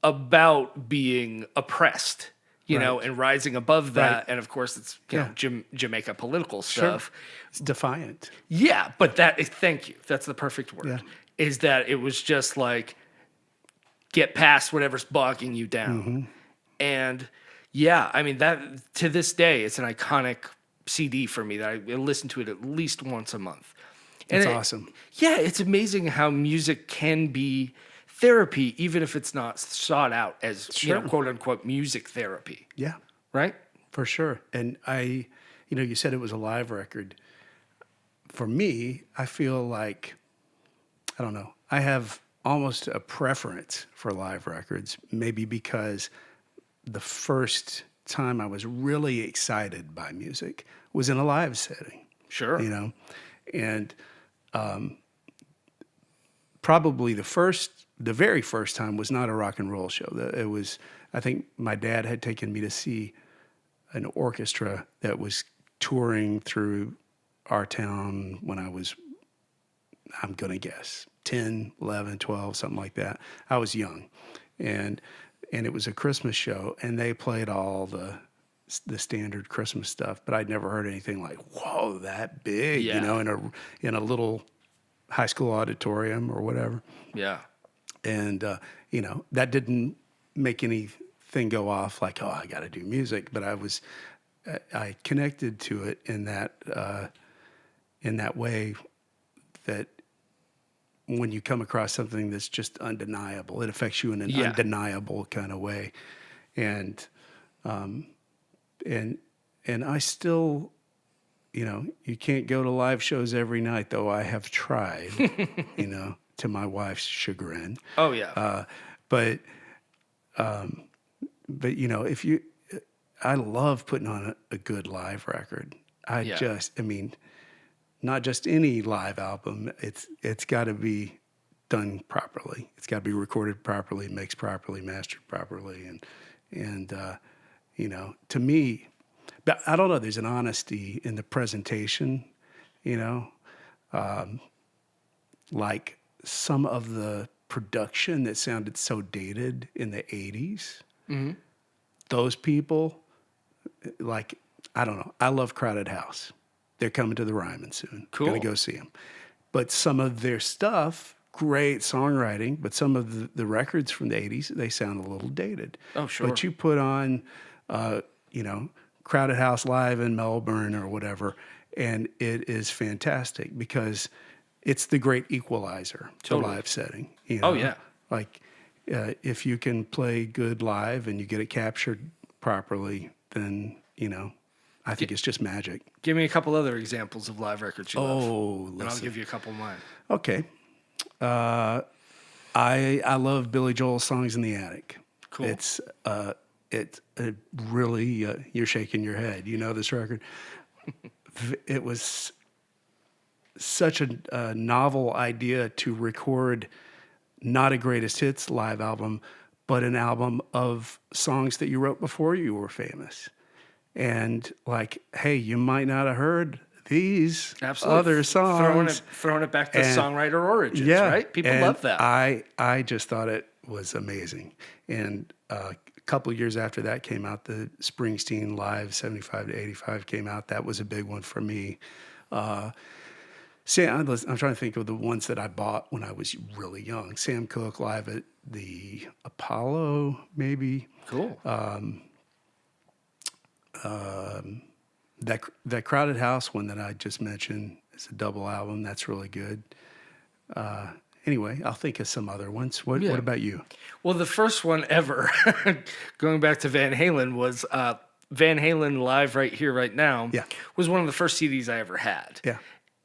about being oppressed, and rising above that. Right. And of course, it's, Yeah. Jamaica political Sure. stuff. It's defiant. Yeah, but thank you. That's the perfect word. Yeah. Is that it was just like, get past whatever's bogging you down. Mm-hmm. And yeah, I mean, that to this day, it's an iconic CD for me that I listen to it at least once a month. And It's awesome. Yeah, it's amazing how music can be therapy, even if it's not sought out as, Sure. quote unquote, music therapy. Yeah, Right? for sure. And you said it was a live record. For me, I feel like, I don't know, I have almost a preference for live records, maybe because the first time I was really excited by music was in a live setting, Sure. and probably the very first time was not a rock and roll show. It was, I think my dad had taken me to see an orchestra that was touring through our town when I was, I'm going to guess, 10, 11, 12, something like that. I was young. And it was a Christmas show, and they played all the standard Christmas stuff, but I'd never heard anything like, whoa, that big, Yeah. in a little high school auditorium or whatever. Yeah. And, that didn't make anything go off like, oh, I got to do music. But I connected to it in that way that when you come across something that's just undeniable, it affects you in an Yeah. undeniable kind of way. And I still, you can't go to live shows every night, though I have tried, to my wife's chagrin. Oh, yeah. But I love putting on a good live record. Not just any live album. It's got to be done properly. It's got to be recorded properly, mixed properly, mastered properly, and to me, but I don't know. There's an honesty in the presentation, like some of the production that sounded so dated in the 80s. Mm-hmm. Those people, like, I don't know. I love Crowded House. They're coming to the Ryman soon. Cool. Gonna go see them. But some of their stuff, great songwriting, but some of the records from the 80s, they sound a little dated. Oh, sure. But you put on, Crowded House Live in Melbourne or whatever, and it is fantastic because it's the great equalizer to live setting. Oh, yeah. Like, if you can play good live and you get it captured properly, then, I think it's just magic. Give me a couple other examples of live records you love. Oh, And I'll listen. give you a couple of mine. Okay. I love Billy Joel's Songs in the Attic. Cool. It's really, you're shaking your head. You know this record? It was such a novel idea to record not a greatest hits live album, but an album of songs that you wrote before you were famous. And like, hey, you might not have heard these Absolutely. other songs. Throwing it back to And- songwriter origins, Yeah, right? People and love that. I just thought it was amazing. And a couple of years after that came out, the Springsteen Live 75 to 85 came out. That was a big one for me. I'm trying to think of the ones that I bought when I was really young. Sam Cooke live at the Apollo, maybe. Cool. That Crowded House one that I just mentioned is a double album. That's really good. Anyway, I'll think of some other ones. What about you? Well, the first one ever, going back to Van Halen, was Van Halen Live Right Here, Right Now. Yeah. Was one of the first CDs I ever had. Yeah.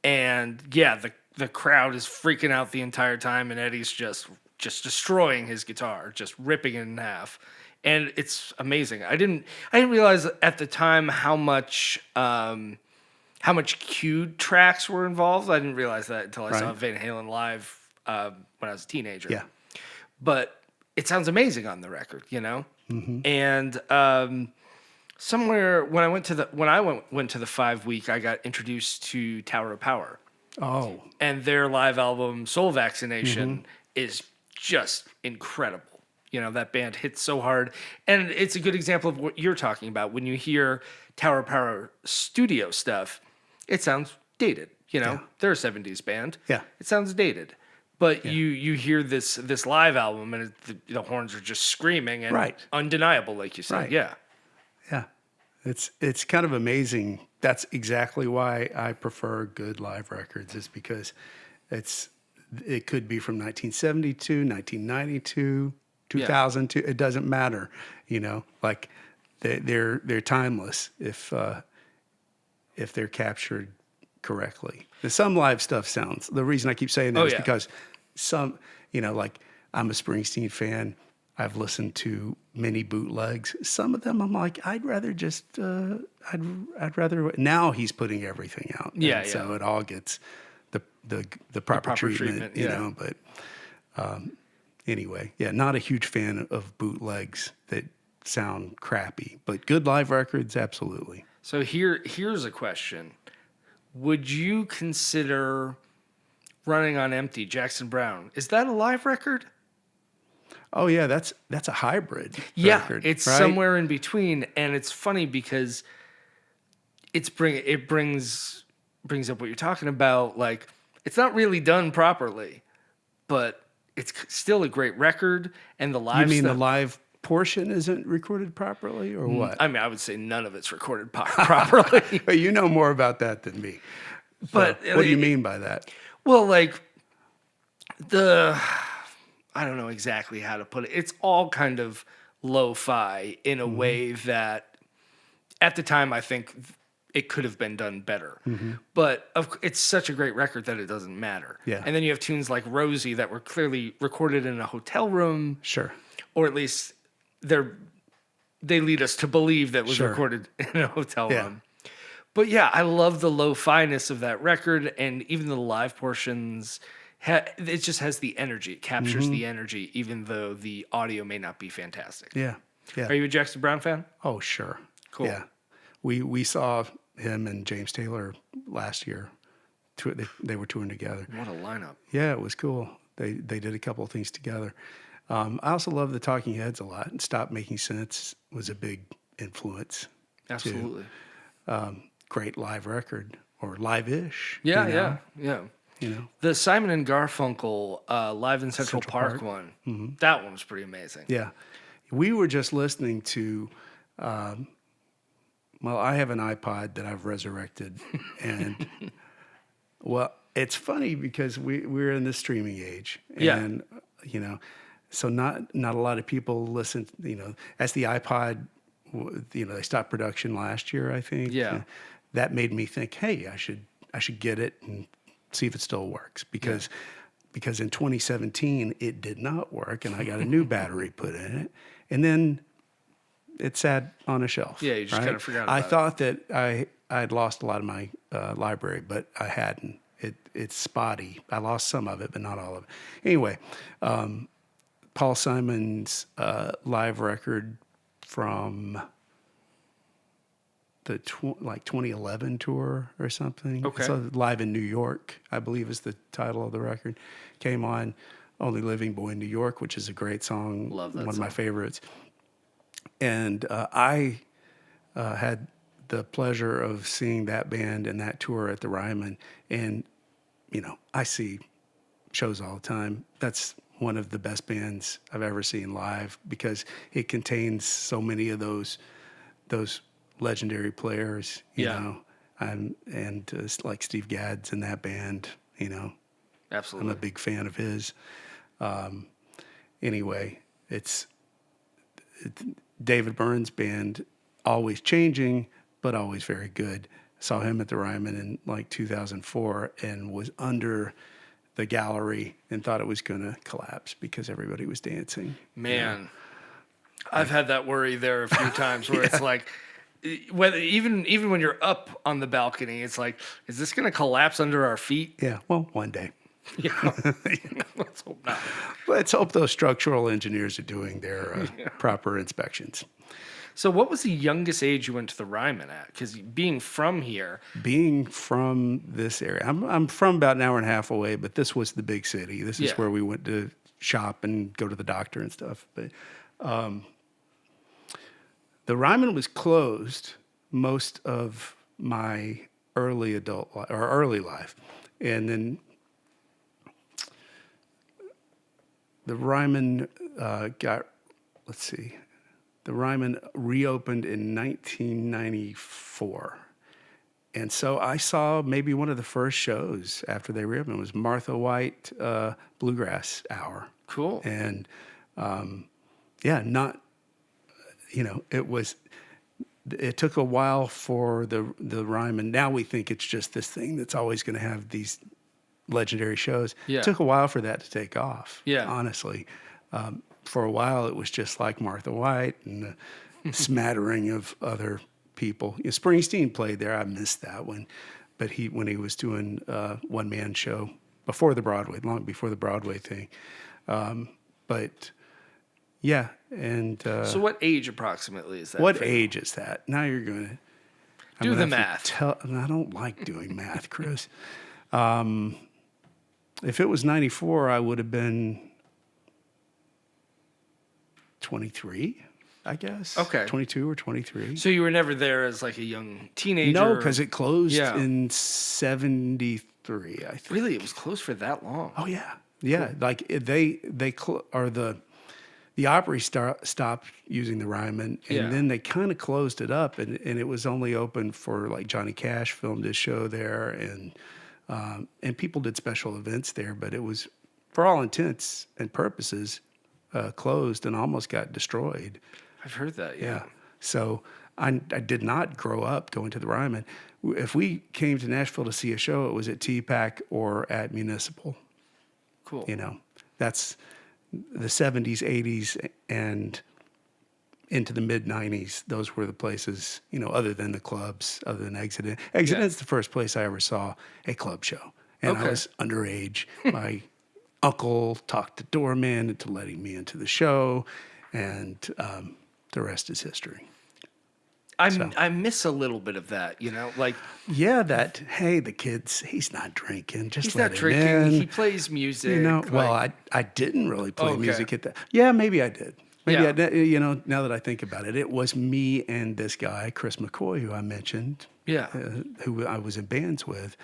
And yeah, the crowd is freaking out the entire time, and Eddie's just destroying his guitar, just ripping it in half. And it's amazing. I didn't realize at the time how much cued tracks were involved. I didn't realize that until I saw Van Halen live when I was a teenager. Yeah. But it sounds amazing on the record, Mm-hmm. And Somewhere when I went to the 5 week, I got introduced to Tower of Power, Oh, and their live album Soul Vaccination Mm-hmm. is just incredible. You know, that band hits so hard, and it's a good example of what you're talking about. When you hear Tower of Power studio stuff, it sounds dated. You know, Yeah. they're a '70s band. Yeah. It sounds dated. But you hear this live album, and the horns are just screaming and Right. undeniable, like you said. Right. Yeah. yeah. It's kind of amazing. That's exactly why I prefer good live records, is because it could be from 1972, 1992, 2002. It doesn't matter, you know. Like they're timeless if they're captured correctly. Some live stuff sounds. The reason I keep saying that is because some, you know, like I'm a Springsteen fan. I've listened to many bootlegs. Some of them I'm like, I'd rather just, I'd rather. Now he's putting everything out, Yeah, so it all gets the proper treatment, you yeah. know. But anyway, yeah, not a huge fan of bootlegs that sound crappy, but good live records, absolutely. So here's a question. Would you consider Running on Empty, Jackson Browne? Is that a live record? Oh yeah, that's a hybrid Yeah, record, it's right? somewhere in between, and it's funny because it brings up what you're talking about. Like, it's not really done properly, but it's still a great record, and the live. You mean stuff, the live portion isn't recorded properly, or what? I mean, I would say none of it's recorded properly. But you know more about that than me. So, But what do you mean by that? Well, like I don't know exactly how to put it. It's all kind of lo-fi in Mm-hmm. a way that at the time I think it could have been done better. Mm-hmm. But it's such a great record that it doesn't matter. Yeah. And then you have tunes like Rosie that were clearly recorded in a hotel room, Sure. or at least they lead us to believe that it was Sure. recorded in a hotel Yeah. room. But yeah, I love the lo-fi-ness of that record, and even the live portions. It just has the energy. It captures Mm-hmm. the energy, even though the audio may not be fantastic. Yeah. Yeah. Are you a Jackson Browne fan? Oh, sure. Cool. Yeah. We saw him and James Taylor last year. They were touring together. What a lineup. Yeah, it was cool. They did a couple of things together. I also love the Talking Heads a lot. And Stop Making Sense was a big influence. Absolutely. Great live record, or live-ish. Yeah, you know? yeah. You know. The Simon and Garfunkel Live in Central Park one, that one was pretty amazing. Yeah. We were just listening to, well, I have an iPod that I've resurrected. And, well, it's funny because we're in the streaming age. And, you know, so not a lot of people listen, you know, as the iPod, you know, they stopped production last year, I think. Yeah. That made me think, hey, I should get it and see if it still works, because in 2017 it did not work, and I got a new battery put in it, and then it sat on a shelf. Yeah, you just kind of forgot about I it. thought that I'd lost a lot of my library, but I hadn't. It's spotty. I lost some of it, but not all of it. Anyway, Paul Simon's live record from the 2011 tour or something. Okay. So Live in New York, I believe, is the title of the record. Came on Only Living Boy in New York, which is a great song. Love that one song. of my favorites. And I had the pleasure of seeing that band and that tour at the Ryman. And, you know, I see shows all the time. That's one of the best bands I've ever seen live, because it contains so many of those legendary players, you know, and like Steve Gadd's in that band, you know. Absolutely. I'm a big fan of his. Anyway, it's David Byrne's band, always changing, but always very good. Saw him at the Ryman in like 2004 and was under the gallery and thought it was going to collapse because everybody was dancing. Man, I've had that worry there a few times where it's like, whether even when you're up on the balcony, it's like, is this going to collapse under our feet? Yeah, well, one day. Yeah. Let's hope not. Let's hope those structural engineers are doing their proper inspections. So what was the youngest age you went to the Ryman at? Because being from here, Being from this area, I'm from about an hour and a half away, but this was the big city. This is Yeah. where we went to shop and go to the doctor and stuff. But the Ryman was closed most of my early early life, and then the Ryman the Ryman reopened in 1994. And so I saw maybe one of the first shows after they reopened. It was Martha White Bluegrass Hour. cool. And it took a while for the Ryman. Now we think it's just this thing that's always going to have these legendary shows. Yeah. It took a while for that to take off. Yeah. Honestly, for a while it was just like Martha White and a smattering of other people. Springsteen played there. I missed that one, but when he was doing a one-man show long before the Broadway thing. But yeah, and So what age approximately is that? what for you? age is that? Now you're going to Do the math. I don't like doing math, Chris. If it was 94, I would have been 23, I guess. Okay. 22 or 23. So you were never there as like a young teenager? No, because it closed Yeah. in 73, I think. Really, it was closed for that long. Oh yeah, yeah. Like the Opry stopped using the Ryman, and Yeah. then they kind of closed it up, and it was only open for like Johnny Cash filmed his show there, and people did special events there, but it was, for all intents and purposes, closed and almost got destroyed. I've heard that, yeah. So I did not grow up going to the Ryman. If we came to Nashville to see a show, it was at TPAC or at Municipal. Cool. That's the 70s, 80s, and into the mid 90s. Those were the places, other than the clubs, other than Exit. Exit's the first place I ever saw a club show. And I Okay. was underage. My uncle talked the doorman into letting me into the show, and the rest is history. I miss a little bit of that, like Yeah, the kids, he's not drinking. Just he's let not him drinking. in. He plays music. Well, I didn't really play Okay. music at that. Yeah, maybe I did. Maybe Yeah. I did. Now that I think about it, it was me and this guy, Chris McCoy, who I mentioned, Yeah. who I was in bands with.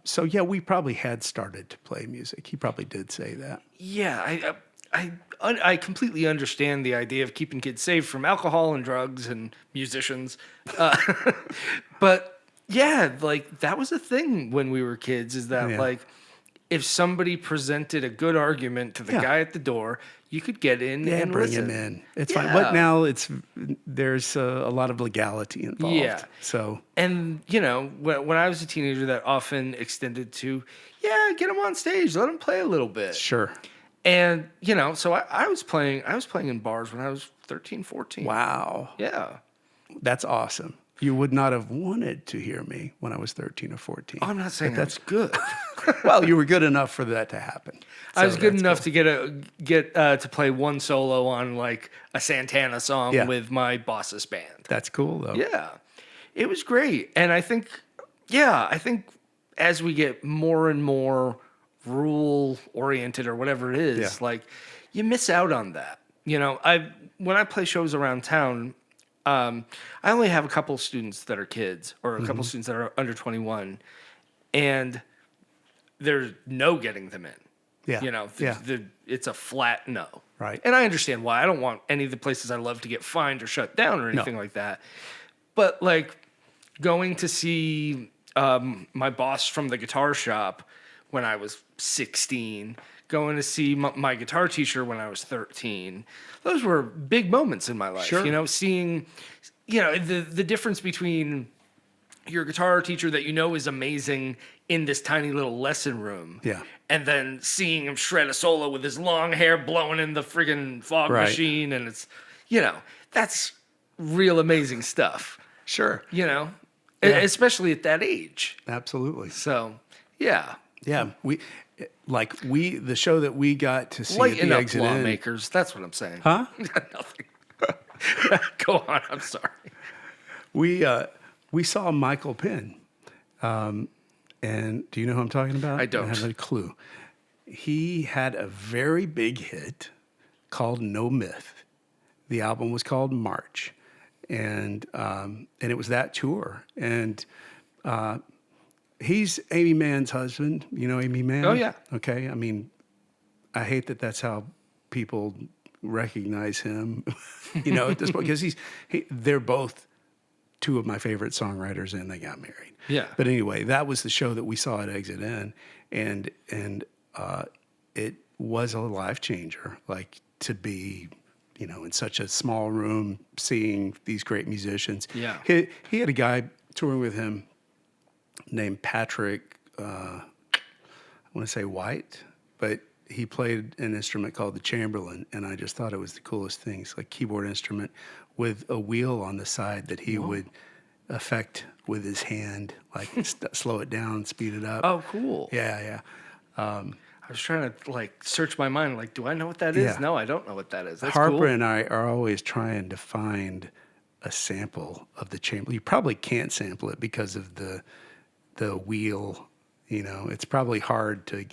So yeah, we probably had started to play music. He probably did say that. Yeah, I completely understand the idea of keeping kids safe from alcohol and drugs and musicians, but yeah, like that was a thing when we were kids. Is that Yeah. like if somebody presented a good argument to the Yeah. guy at the door, you could get in Yeah, and bring listen. him in. It's fine. Yeah. But now there's a lot of legality involved. Yeah. So And when I was a teenager, that often extended to, get him on stage, let him play a little bit. sure. And so I was playing in bars when I was 13, 14. Wow. Yeah. That's awesome. You would not have wanted to hear me when I was 13 or 14. I'm not saying that's good. Well, you were good enough for that to happen. I was So good that's enough cool. to get to play one solo on like a Santana song Yeah. with my boss's band. That's cool, though. Yeah, it was great, and I think as we get more and more rule oriented or whatever it is, Yeah. like you miss out on that. When I play shows around town, I only have a couple of students that are kids or a Mm-hmm. couple of students that are under 21, and there's no getting them in. Yeah. Yeah. It's a flat no. Right. And I understand why. I don't want any of the places I love to get fined or shut down or anything like that. But like going to see my boss from the guitar shop when I was 16, going to see my guitar teacher when I was 13, those were big moments in my life. Sure. Seeing, the difference between your guitar teacher that is amazing in this tiny little lesson room. Yeah. And then seeing him shred a solo with his long hair blowing in the friggin' fog Right. machine. And it's, that's real amazing stuff, Sure. Yeah. Especially at that age. Absolutely. So, yeah. Yeah. The show that we got to see at Lighten the up, Exit Inn. lawmakers. That's what I'm saying. Huh? Nothing. Go on. I'm sorry. We saw Michael Penn. And do you know who I'm talking about? I don't. I have a clue. He had a very big hit called No Myth. The album was called March. And it was that tour. And he's Amy Mann's husband. You know Amy Mann? Oh, yeah. Okay. I mean, I hate that that's how people recognize him, at this point, because they're both two of my favorite songwriters, and they got married. Yeah. But anyway, that was the show that we saw at Exit N, and it was a life changer. Like, to be, in such a small room, seeing these great musicians. Yeah. He had a guy touring with him named Patrick. I want to say White, but he played an instrument called the Chamberlain, and I just thought it was the coolest thing. It's like a keyboard instrument with a wheel on the side that he would affect with his hand, like slow it down, speed it up. Oh, cool. Yeah. I was trying to search my mind. Like, do I know what that is? Yeah. No, I don't know what that is. That's Harper cool. and I are always trying to find a sample of the Chamberlain. You probably can't sample it because of the wheel. It's probably hard to.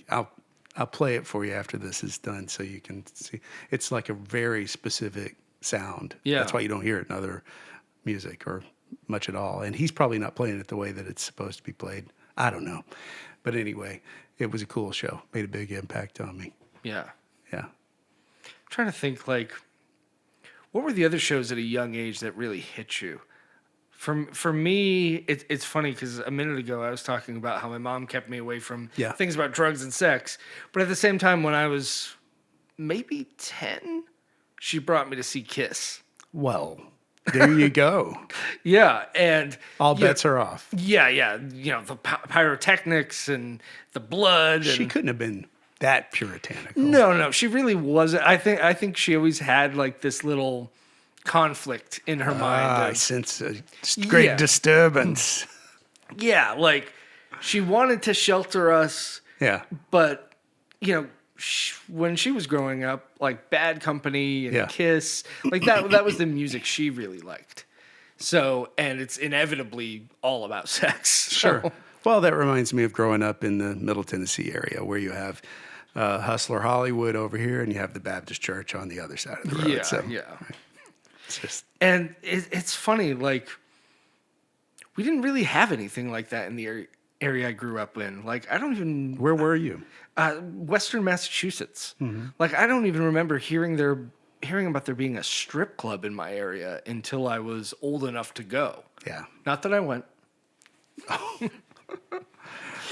I'll play it for you after this is done, so you can see. It's like a very specific sound. Yeah. That's why you don't hear it in other music or much at all. And he's probably not playing it the way that it's supposed to be played. I don't know. But anyway, it was a cool show. Made a big impact on me. Yeah. Yeah. I'm trying to think, what were the other shows at a young age that really hit you? For me, it's funny because a minute ago I was talking about how my mom kept me away from things about drugs and sex. But at the same time, when I was maybe 10, she brought me to see Kiss. Well, there you go. Yeah, and all bets are off. Yeah. The pyrotechnics and the blood. She and, couldn't have been that puritanical. No, she really wasn't. I think she always had this little conflict in her mind. I sense a great disturbance. Yeah, she wanted to shelter us. Yeah. But, when she was growing up, Bad Company and Kiss, that was the music she really liked. So, and it's inevitably all about sex. Sure. So. Well, that reminds me of growing up in the Middle Tennessee area where you have Hustler Hollywood over here and you have the Baptist Church on the other side of the road. Yeah. Right. It's just... And it's funny, we didn't really have anything like that in the area I grew up in. I don't even... Where were you? Western Massachusetts. Mm-hmm. I don't even remember hearing about there being a strip club in my area until I was old enough to go. Yeah. Not that I went.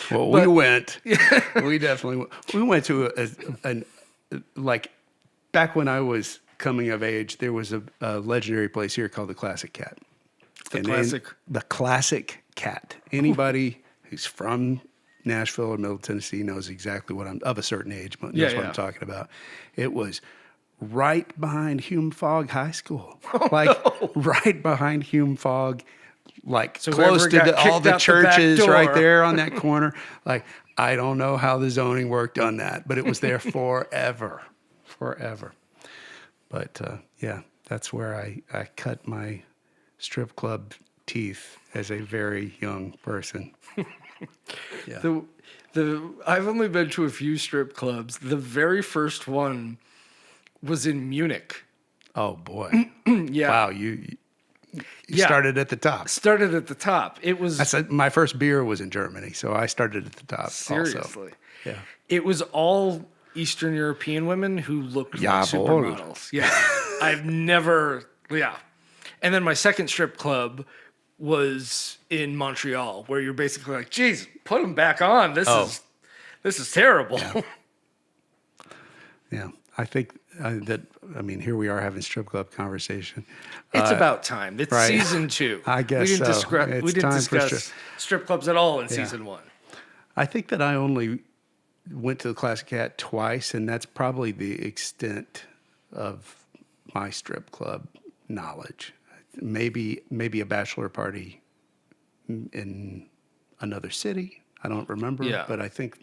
Well, we went. We definitely went. We went to back when I was coming of age, there was a legendary place here called the Classic Cat. The Classic Cat. Anybody who's from Nashville or Middle Tennessee knows exactly what I'm of a certain age, but knows what I'm talking about. It was right behind Hume Fogg High School, right behind Hume Fogg, so close to all the churches right there on that corner. I don't know how the zoning worked on that, but it was there forever. But that's where I cut my strip club teeth as a very young person. Yeah. I've only been to a few strip clubs. The very first one was in Munich. Oh boy! Yeah. Wow, you started at the top. Started at the top. It was. I said my first beer was in Germany, so I started at the top. Seriously. Also. Yeah. It was all Eastern European women who looked like supermodels. Yeah. I've never. Yeah. And then my second strip club was in Montreal, where you're basically like, geez, put them back on. This is terrible. Yeah. I think here we are having strip club conversation. It's about time. It's right. Season 2. I guess we didn't discuss strip clubs at all in Season 1. I think that I only went to the Classic Cat twice, and that's probably the extent of my strip club knowledge. Maybe a bachelor party in another city. I don't remember, but I think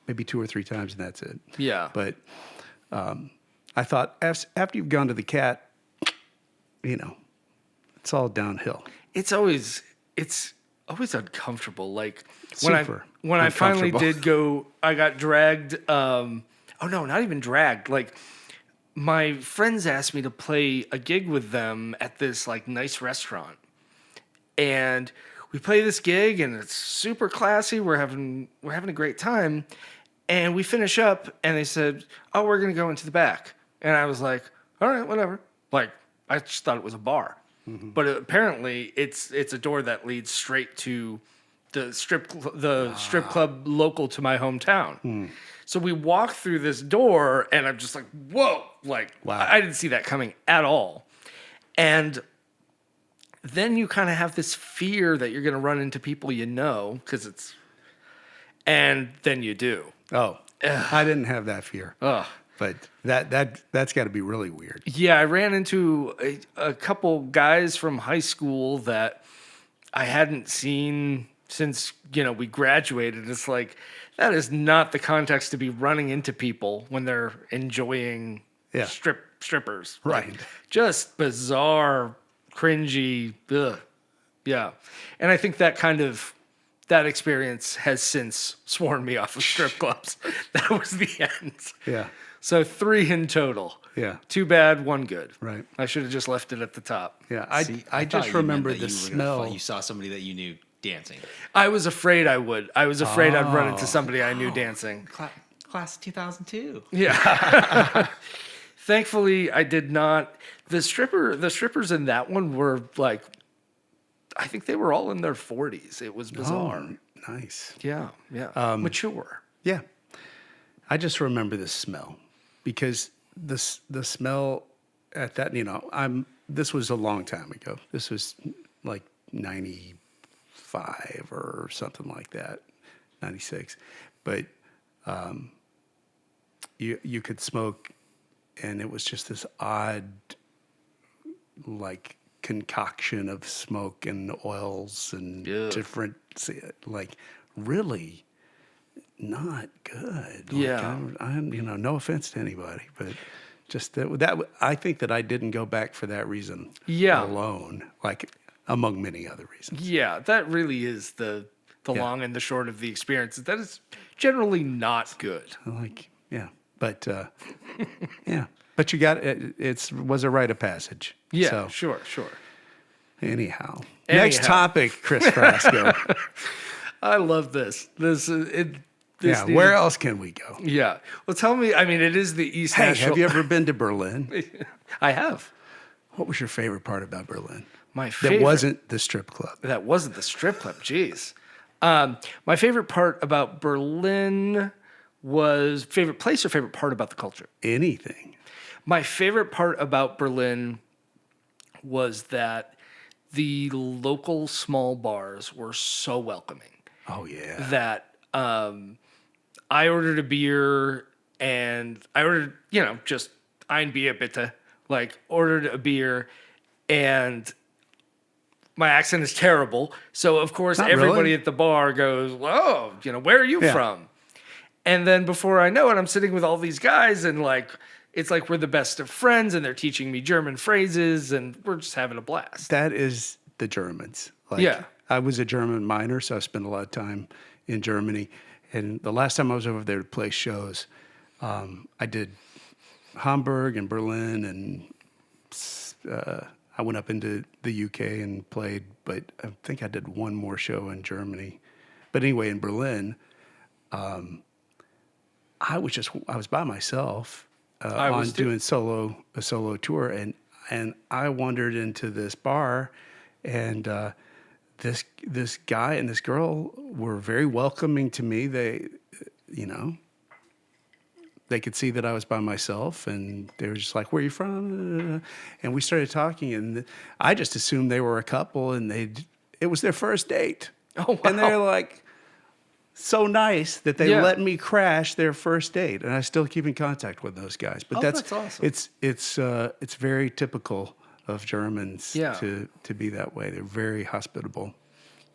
maybe 2 or 3 times, and that's it. Yeah. But I thought after you've gone to the Cat, it's all downhill. It's always uncomfortable. Like when Super I finally uncomfortable. did go, I got dragged. Oh no, not even dragged. Like my friends asked me to play a gig with them at this like nice restaurant, and we play this gig, and it's super classy. We're having a great time, and we finish up, and they said, "Oh, we're gonna go into the back," and I was like, "All right, whatever." Like I just thought it was a bar. But apparently, it's a door that leads straight to the strip club local to my hometown. So we walk through this door, and I'm just like, "Whoa!" Like Wow. I didn't see that coming at all. And then you kind of have this fear that you're going to run into people and then you do. Oh, I didn't have that fear. Ugh. But that's got to be really weird. Yeah, I ran into a couple guys from high school that I hadn't seen since, we graduated. It's like, that is not the context to be running into people when they're enjoying Yeah. strippers. Right. Like, just bizarre, cringy, ugh. Yeah. And I think that experience has since sworn me off of strip clubs. That was the end. Yeah. So 3 in total. Yeah. 2 bad, 1 good. Right. I should have just left it at the top. Yeah. See, I thought just you meant remember that the you were gonna smell. You saw somebody that you knew dancing. I was afraid I would. I was afraid I'd run into somebody I knew dancing. Class 2002. Yeah. Thankfully, I did not. The strippers in that one were like, I think they were all in their 40s. It was bizarre. Oh, nice. Yeah. Mature. Yeah. I just remember the smell because the smell at that, this was a long time ago. This was like 95 or something like that, 96. But you could smoke, and it was just this odd, like, concoction of smoke and oils and Yeah. different, like, really not good. Yeah. I'm no offense to anybody, but just that I think that I didn't go back for that reason. Yeah. Alone, like among many other reasons. Yeah, that really is the long and the short of the experience. That is generally not good. Like, yeah, but yeah, but you got it. Was a rite of passage. Yeah, So, sure. anyhow, next topic, Chris Frasco. I love this. This Yeah, where else can we go? Yeah. Well, tell me. I mean, it is the East Hey, Nashville. have you ever been to Berlin? I have. What was your favorite part about Berlin? My favorite. That wasn't the strip club. That wasn't the strip club. Jeez. My favorite part about Berlin was favorite place or favorite part about the culture. Anything. My favorite part about Berlin was that the local small bars were so welcoming. Oh yeah. That I ordered a beer and I ordered, just ein Bier bitte, like ordered a beer, and my accent is terrible. So of course Not everybody really. at the bar goes, "Whoa, where are you Yeah. from?" And then before I know it, I'm sitting with all these guys, and like it's like we're the best of friends, and they're teaching me German phrases, and we're just having a blast. That is the Germans. Like, Yeah. I was a German minor, so I spent a lot of time in Germany. And the last time I was over there to play shows, I did Hamburg and Berlin, and I went up into the UK and played, but I think I did one more show in Germany. But anyway, in Berlin, I was by myself I on was too. doing a solo tour, and I wandered into this bar, and this guy and this girl were very welcoming to me. They could see that I was by myself, and they were just like, "Where are you from?" And we started talking, and I just assumed they were a couple, and it was their first date. Oh, wow. And they're like so nice that they Yeah. let me crash their first date, and I still keep in contact with those guys. But that's awesome. It's very typical of Germans Yeah. to be that way. They're very hospitable.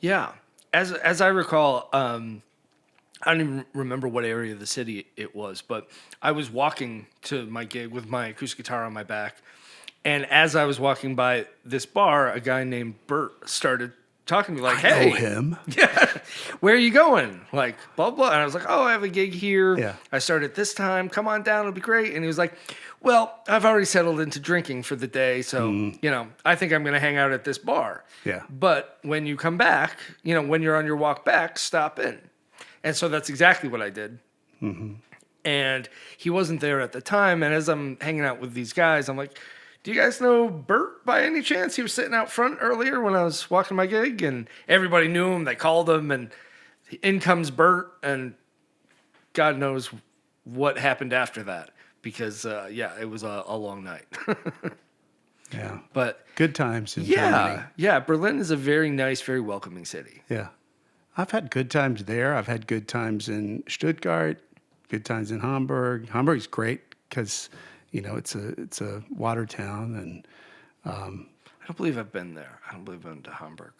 Yeah. As I recall, I don't even remember what area of the city it was, but I was walking to my gig with my acoustic guitar on my back, And as I was walking by this bar, a guy named Bert started talking to me like, "Hey, know him. where are you going?" Like, blah, blah. And I was like, "Oh, I have a gig here. Yeah. I start at this time. Come on down. It'll be great." And he was like, "Well, I've already settled into drinking for the day. So, I think I'm going to hang out at this bar. Yeah. But when you come back, when you're on your walk back, stop in." And so that's exactly what I did. And he wasn't there at the time. And as I'm hanging out with these guys, I'm like, "Do you guys know Bert by any chance? He was sitting out front earlier when I was walking my gig." And everybody knew him. They called him, and in comes Bert. And God knows what happened after that, because, it was a long night. Yeah. But Good times in Germany. yeah, Berlin is a very nice, very welcoming city. Yeah. I've had good times there. I've had good times in Stuttgart, good times in Hamburg. Hamburg's great because, it's a water town, and I don't believe I've been there. I don't believe I've been to Hamburg.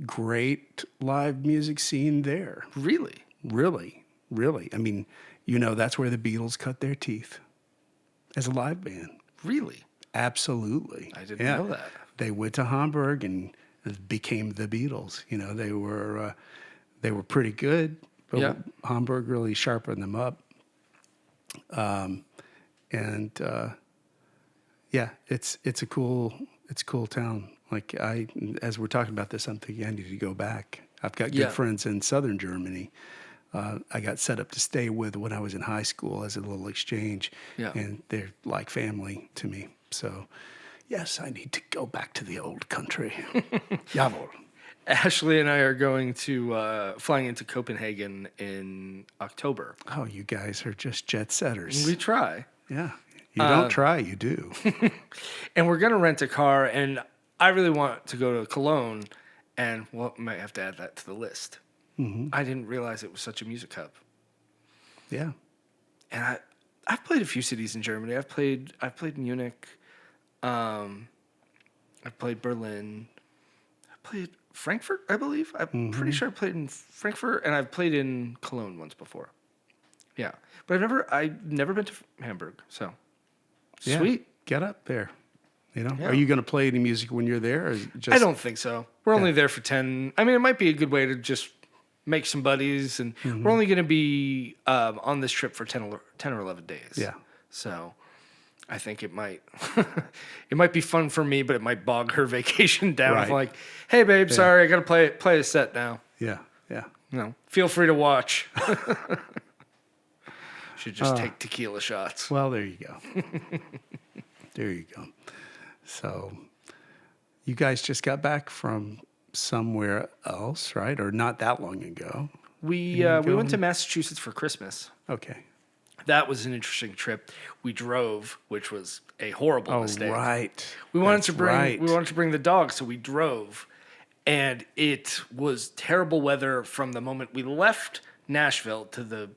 great live music scene there. Really? Really, really. I mean, that's where the Beatles cut their teeth as a live band. Really? Absolutely. I didn't know that. They went to Hamburg and became the Beatles. They were pretty good, but Yeah. Hamburg really sharpened them up. It's a cool town. Like as we're talking about this, I'm thinking I need to go back. I've got good friends in southern Germany. I got set up to stay with when I was in high school as a little exchange, and they're like family to me. So, yes, I need to go back to the old country. Jawohl. Ashley and I are going to flying into Copenhagen in October. Oh, you guys are just jet setters. We try. Yeah. You don't try, you do. And we're going to rent a car, and I really want to go to Cologne, and might have to add that to the list. Mm-hmm. I didn't realize it was such a music hub. Yeah. And I've played a few cities in Germany. I've played Munich. I've played Berlin. I played Frankfurt, I believe. I'm pretty sure I played in Frankfurt, and I've played in Cologne once before. Yeah, but I've never been to Hamburg. So sweet. Get up there. Are you going to play any music when you're there? Or is it just... I don't think so. We're only there for 10. I mean, it might be a good way to just make some buddies, and we're only going to be on this trip for 10 or 11 days. Yeah. So I think it might it might be fun for me, but it might bog her vacation down. Right. If like, "Hey, babe, sorry, I got to play a set now." Yeah. Feel free to watch. Should just take tequila shots. Well, there you go. There you go. So you guys just got back from somewhere else, right? Or not that long ago. We went to Massachusetts for Christmas. Okay. That was an interesting trip. We drove, which was a horrible mistake. Right. We wanted to bring the dog, so we drove, and it was terrible weather from the moment we left Nashville to the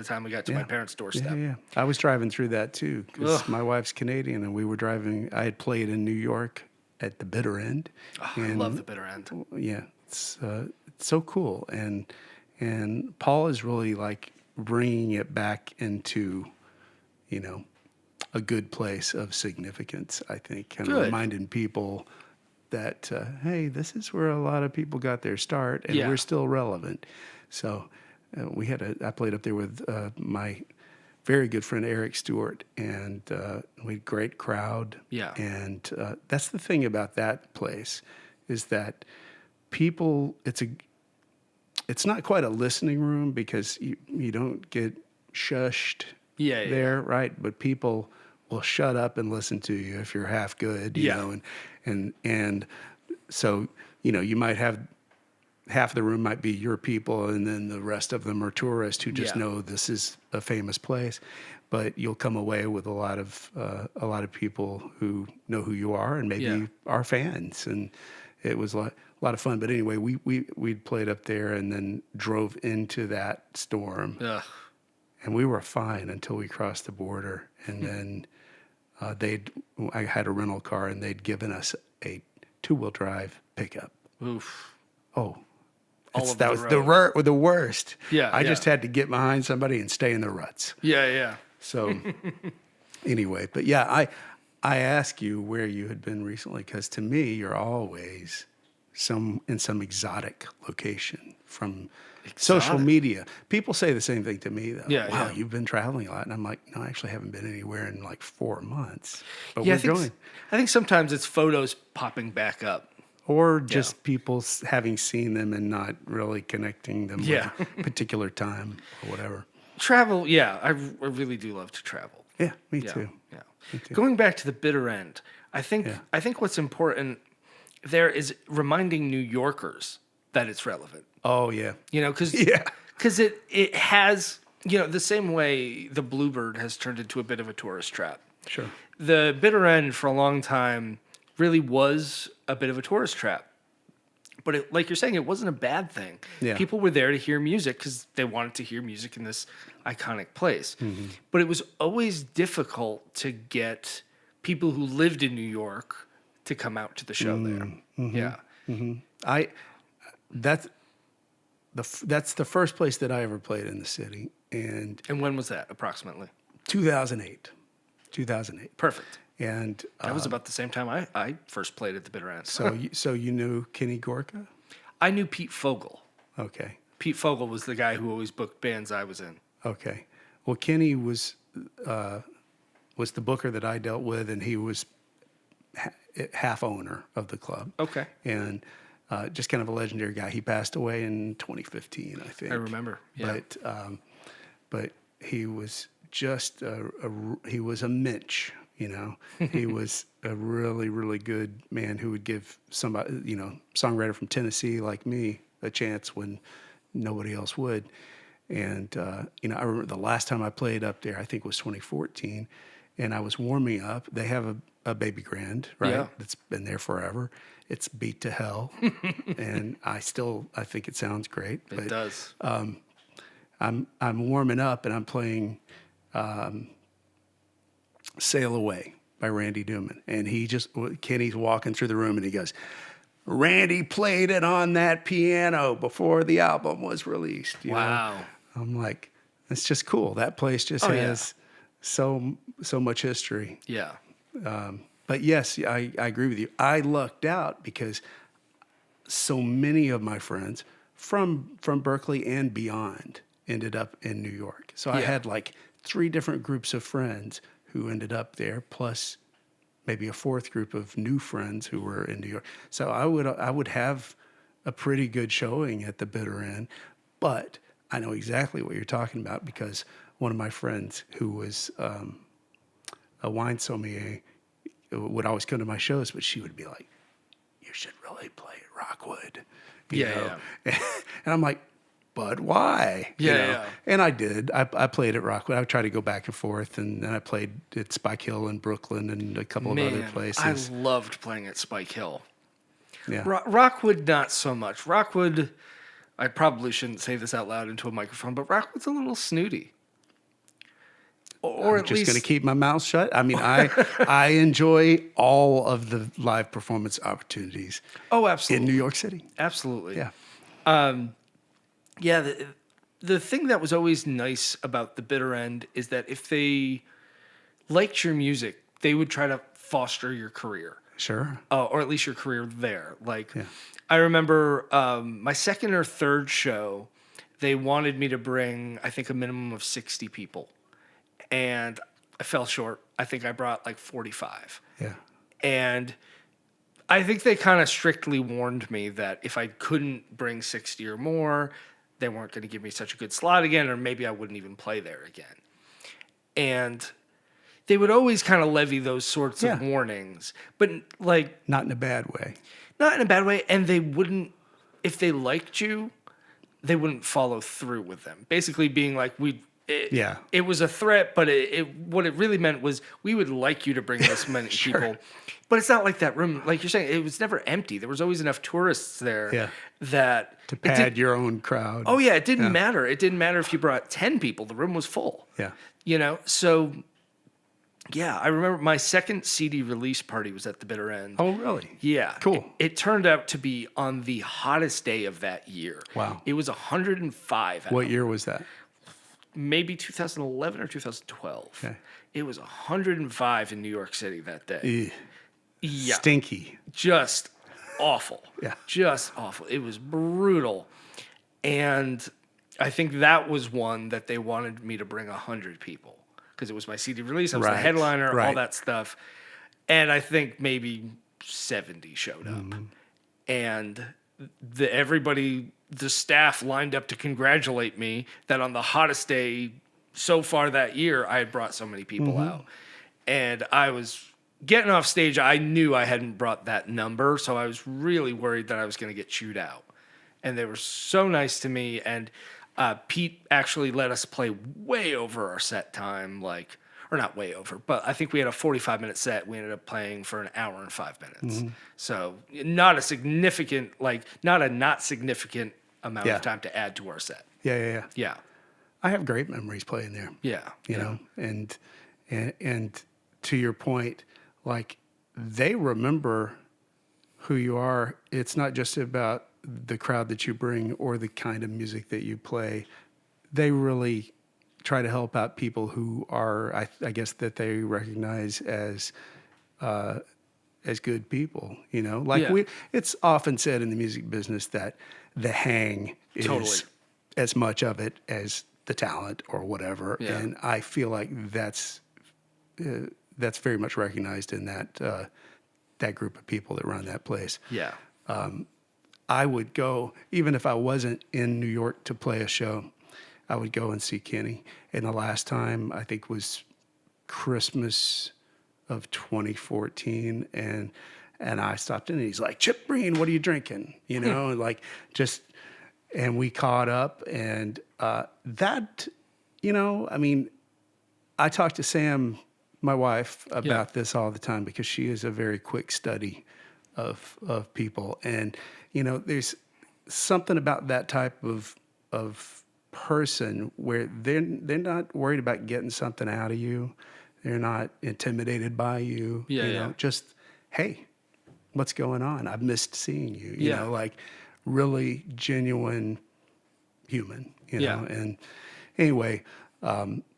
time we got to my parents' doorstep. Yeah. I was driving through that too because my wife's Canadian, and we were driving. I had played in New York at the bitter end. Oh, I love the bitter end. Yeah, it's so cool, and Paul is really like bringing it back into, a good place of significance. I think, and reminding people that hey, this is where a lot of people got their start, and we're still relevant. So. I played up there with my very good friend Eric Stewart, and we had a great crowd. Yeah. And that's the thing about that place is that people, it's not quite a listening room because you don't get shushed there, right? But people will shut up and listen to you if you're half good, you know, and so, you might have half of the room might be your people, and then the rest of them are tourists who just know this is a famous place. But you'll come away with a lot of people who know who you are and maybe are fans, and it was a lot of fun. But anyway, we played up there and then drove into that storm, and we were fine until we crossed the border, and then I had a rental car, and they'd given us a 2-wheel drive pickup. Oof. Oh. That was the worst. Yeah, I just had to get behind somebody and stay in the ruts. Yeah. So anyway, but I ask you where you had been recently because to me, you're always in some exotic location from social Exotic? media. People say the same thing to me though. Yeah, Wow, yeah. you've been traveling a lot, and I'm like, no, I actually haven't been anywhere in like 4 months. But Yeah, we're going, I think sometimes it's photos popping back up. or just people having seen them and not really connecting them Yeah. with a particular time or whatever. Travel, yeah, I really do love to travel. Yeah, me Yeah, too. yeah. Me too. Going back to the bitter end, I think Yeah. I think what's important there is reminding New Yorkers that it's relevant. Oh yeah, You know, because yeah, it has, you know, the same way the Bluebird has turned into a bit of a tourist trap. sure. The bitter end for a long time really was a bit of a tourist trap. But like you're saying, it wasn't a bad thing. Yeah. People were there to hear music because they wanted to hear music in this iconic place. Mm-hmm. But it was always difficult to get people who lived in New York to come out to the show there. Yeah. That's that's the first place that I ever played in the city, and And when was that approximately? 2008, 2008, Perfect. and That was about the same time I first played at the bitter end. so you knew Kenny Gorka? I knew Pete Fogel. Okay, Pete Fogel was the guy who always booked bands I was in. okay. Well, Kenny was the booker that I dealt with, and he was half owner of the club. Okay. And just kind of a legendary guy. He passed away in 2015, I think. I remember. Yeah. But he was just he was a Mitch, you know. He was a really, really good man who would give somebody, you know, songwriter from Tennessee like me a chance when nobody else would. And you know, I remember the last time I played up there, I think was 2014, and I was warming up. They have a baby grand, right? Yeah. That's been there forever. It's beat to hell, and I think it sounds great. It does. I'm warming up and I'm playing "Sail Away" by Randy Newman, and Kenny's walking through the room and he goes, "Randy played it on that piano before the album was released." You Wow. know? I'm like, it's just cool. That place just Oh, yeah. has so much history. Yeah. But yes, I agree with you. I lucked out because so many of my friends from Berkeley and beyond ended up in New York. So I Yeah. had like 3 different groups of friends who ended up there, plus maybe a 4th group of new friends who were in New York. So I would have a pretty good showing at the bitter end, but I know exactly what you're talking about because one of my friends who was a wine sommelier would always come to my shows, but she would be like, "You should really play at Rockwood." You Yeah, know? And I'm like, "But why?" Yeah, You know? yeah. And I did. I played at Rockwood. I would try to go back and forth, and then I played at Spike Hill in Brooklyn and a couple of other places. I loved playing at Spike Hill. Yeah. Rockwood, not so much. Rockwood, I probably shouldn't say this out loud into a microphone, but Rockwood's a little snooty. Or I'm at just least, going to keep my mouth shut. I mean, I enjoy all of the live performance opportunities oh, in absolutely, New York City. absolutely, Yeah. yeah. The thing that was always nice about the bitter end is that if they liked your music, they would try to foster your career. Sure. Or at least your career there. Like, I remember my second or third show, they wanted me to bring, I think, a minimum of 60 people. And I fell short. I think I brought like 45. Yeah. And I think they kind of strictly warned me that if I couldn't bring 60 or more, they weren't going to give me such a good slot again, or maybe I wouldn't even play there again. And they would always kind of levy those sorts of warnings, but like Not in a bad way. not in a bad way. And they wouldn't, if they liked you, they wouldn't follow through with them. Basically, being like, it was a threat, but what it really meant was we would like you to bring this many people. But it's not like that room, like you're saying, it was never empty. There was always enough tourists there that To pad your own crowd. oh yeah, it didn't matter. It didn't matter if you brought 10 people. The room was full. Yeah. You know, so yeah, I remember my second CD release party was at the bitter end. Oh, really? Yeah. Cool. It turned out to be on the hottest day of that year. Wow. It was 105 out. What year was that? maybe 2011 or 2012. Okay. It was 105 in New York City that day. Ew. Yeah. Stinky. Just awful. Yeah. Just awful. It was brutal. And I think that was one that they wanted me to bring 100 people because it was my CD release. I was the Right. headliner, all Right. that stuff. And I think maybe 70 showed up. And everybody, the staff lined up to congratulate me that on the hottest day so far that year, I had brought so many people out. And I was getting off stage. I knew I hadn't brought that number, so I was really worried that I was going to get chewed out. And they were so nice to me. And Pete actually let us play way over our set time, or not way over, but I think we had a 45-minute set. We ended up playing for an hour and 5 minutes. So not a significant, not significant amount Yeah. of time to add to our set. Yeah. Yeah. I have great memories playing there. Yeah. You know, and to your point, like they remember who you are. It's not just about the crowd that you bring or the kind of music that you play. They really try to help out people who are, I guess, that they recognize as good people. You know, like Yeah. it's often said in the music business that the hang is Totally. as much of it as the talent or whatever. Yeah. And I feel like that's very much recognized in that group of people that run that place. Yeah. I would go, even if I wasn't in New York to play a show, I would go and see Kenny. And the last time I think was Christmas of 2014, and I stopped in and he's like, "Chip Greene, what are you drinking?" You know, and we caught up, and that, you know, I mean, I talk to Sam, my wife, about this all the time because she is a very quick study of people, and you know, there's something about that type of person where they're not worried about getting something out of you. They're not intimidated by you. Yeah, you yeah. know, just, hey, what's going on? I've missed seeing you. You Yeah. know, like really genuine human, you know. Yeah. And anyway,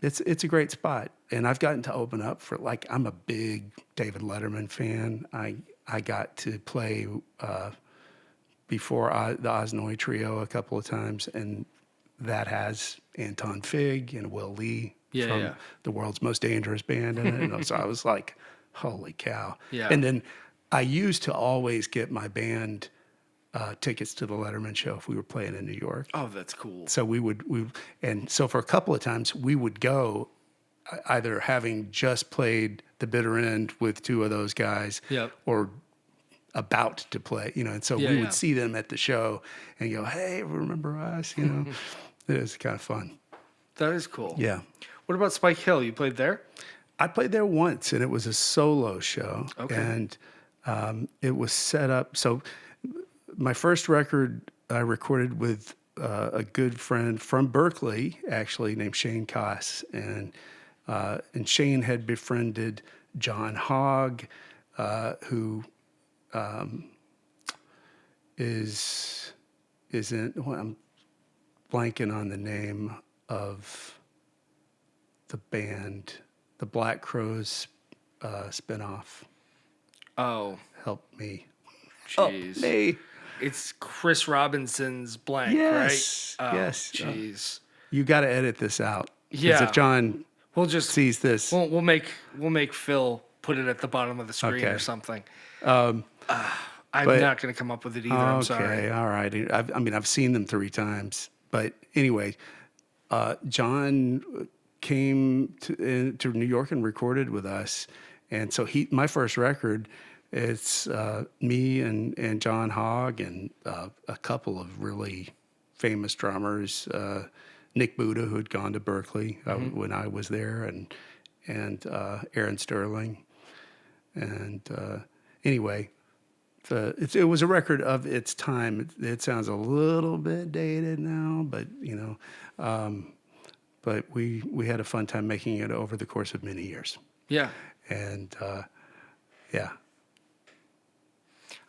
it's a great spot. And I've gotten to open up for, like, I'm a big David Letterman fan. I got to play before the Osnoy Trio a couple of times, and that has Anton Fig and Will Lee from the world's most dangerous band in it. And so I was like, holy cow. Yeah. And then I used to always get my band tickets to the Letterman show if we were playing in New York. Oh, that's cool. So so for a couple of times we would go either having just played the bitter end with two of those guys Yep. or about to play, you know, and so we would see them at the show and go, "Hey, remember us?" You know, it was kind of fun. That is cool. Yeah. What about Spike Hill? You played there? I played there once, and it was a solo show. Okay. And it was set up. So my first record I recorded with a good friend from Berklee, actually, named Shane Koss. And Shane had befriended John Hogg, who is in, well, I'm blanking on the name of the band, the Black Crowes spinoff. Oh, Help me. jeez. Help me. It's Chris Robinson's blank, Yes, right? Oh, yes. Jeez. You got to edit this out. 'Cause Yeah. if John We'll just sees this, we'll make Phil put it at the bottom of the screen Okay. or something. but- I'm not going to come up with it either. I'm sorry. Okay, all right. I've seen them 3 times, but anyway, John came to New York and recorded with us, and so my first record, it's me and John Hogg and a couple of really famous drummers, Nick Buda, who had gone to Berklee when I was there, and Aaron Sterling, and anyway. It was a record of its time. It sounds a little bit dated now, but you know, but we had a fun time making it over the course of many years. Yeah. And yeah.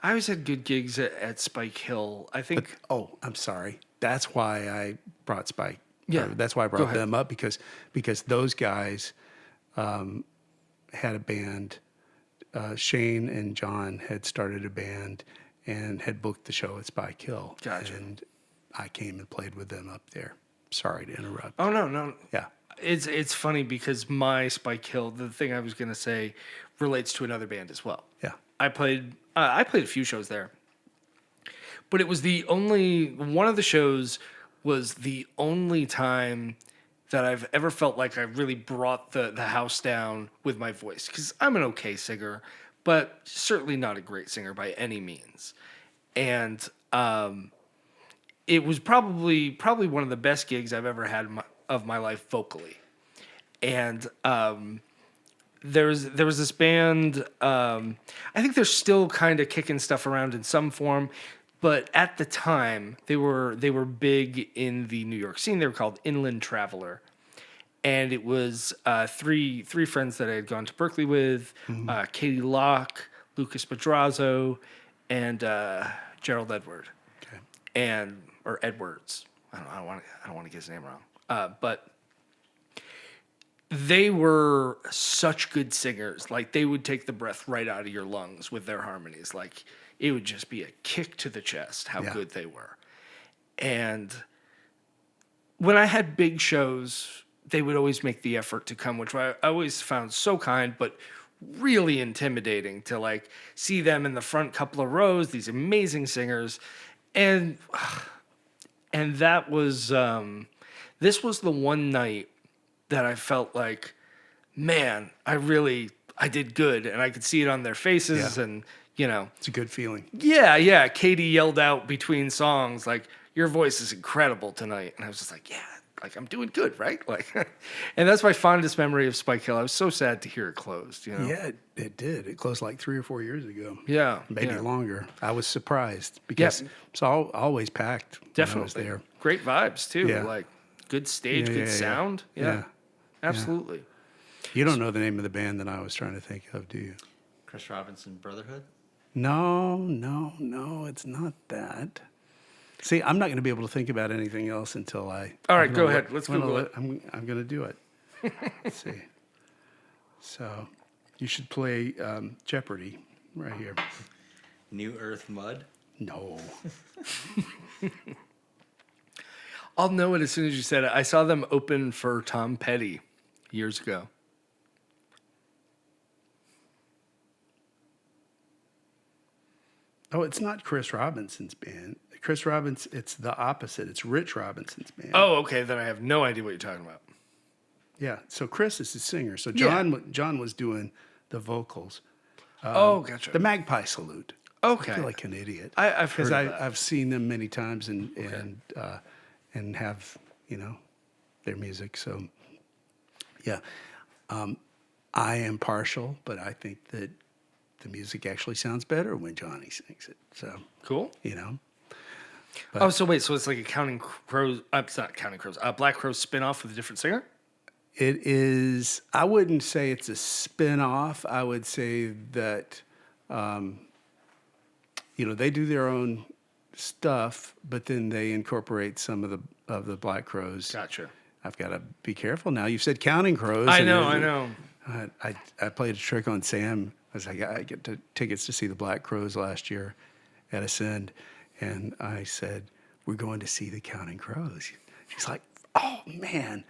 I always had good gigs at Spike Hill. I think. Oh, I'm sorry. That's why I brought Spike. Yeah. That's why I Go brought ahead. them up because those guys had a band. Shane and John had started a band and had booked the show at Spike Hill. Gotcha. And I came and played with them up there. Sorry to interrupt. Oh no. Yeah. It's funny because my Spike Hill, the thing I was gonna say, relates to another band as well. Yeah. I played a few shows there, but it was one of the shows was the only time that I've ever felt like I really brought the house down with my voice, because I'm an okay singer, but certainly not a great singer by any means. And it was probably one of the best gigs I've ever had of my life vocally. And there was this band. I think they're still kind of kicking stuff around in some form, but at the time they were big in the New York scene. They were called Inland Traveler, and it was three friends that I had gone to Berklee with: Katie Locke, Lucas Madrazo, and Gerald Edward, or Edwards. I don't want to get his name wrong, but they were such good singers. Like, they would take the breath right out of your lungs with their harmonies. Like, it would just be a kick to the chest how good they were. And when I had big shows, they would always make the effort to come, which I always found so kind, but really intimidating to like see them in the front couple of rows, these amazing singers. And that was, this was the one night that I felt like, man, I did good, and I could see it on their faces, and It's a good feeling. yeah. Katie yelled out between songs like, "Your voice is incredible tonight," and I was just like, yeah, like I'm doing good, right? Like, and that's my fondest memory of Spike Hill. I was so sad to hear it closed. Yeah, it did. It closed like 3 or 4 years ago. Yeah, Maybe yeah. longer. I was surprised because it's always packed. Definitely when I was there. Great vibes too. Yeah. Like good stage, good sound. Yeah, absolutely. You don't know the name of the band that I was trying to think of, do you? Chris Robinson Brotherhood. No, it's not that. See, I'm not going to be able to think about anything else until I. All right, go ahead. Let's Google it. I'm going to do it. Let's see. So, you should play Jeopardy right here. New Earth Mud. No. I'll know it as soon as you said it. I saw them open for Tom Petty years ago. Oh, it's not Chris Robinson's band. Chris Robinson, it's the opposite. It's Rich Robinson's band. Oh, okay. Then I have no idea what you're talking about. Yeah. So Chris is the singer. So Yeah. John was doing the vocals. Gotcha. The Magpie Salute. Okay. I feel like an idiot. I've heard of that. I've seen them many times and have their music. So yeah, I am partial, but I think that the music actually sounds better when Johnny sings it. So Cool. But- Oh, so wait, so it's like a Counting Crows. It's not Counting Crows. Black Crows spinoff with a different singer. It is. I wouldn't say it's a spin-off. I would say that, they do their own stuff, but then they incorporate some of the Black Crows. Gotcha. I've got to be careful now. You've said Counting Crows. I and know. I played a trick on Sam. I was like, I get tickets to see the Black Crows last year at Ascend, and I said, we're going to see the Counting Crows. She's like, oh man,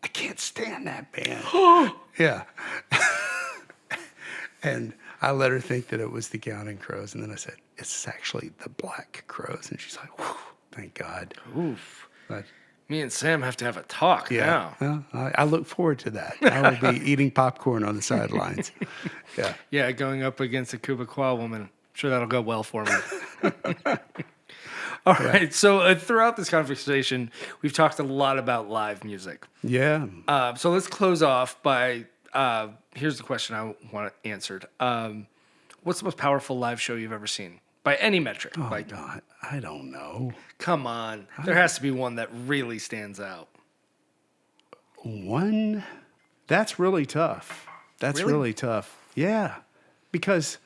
I can't stand that band. Yeah. And I let her think that it was the Counting Crows, and then I said, it's actually the Black Crows, and she's like, whew, thank God. Oof. But Me and Sam have to have a talk now. well, I look forward to that. I will be eating popcorn on the sidelines. Yeah. Yeah, going up against a Quebecois woman. I'm sure that'll go well for me. All right. So throughout this conversation, we've talked a lot about live music. Yeah. So let's close off by here's the question I want answered. What's the most powerful live show you've ever seen by any metric? Oh, God. I don't know. Come on, there has to be one that really stands out. One? That's really tough. That's really tough. Yeah. Because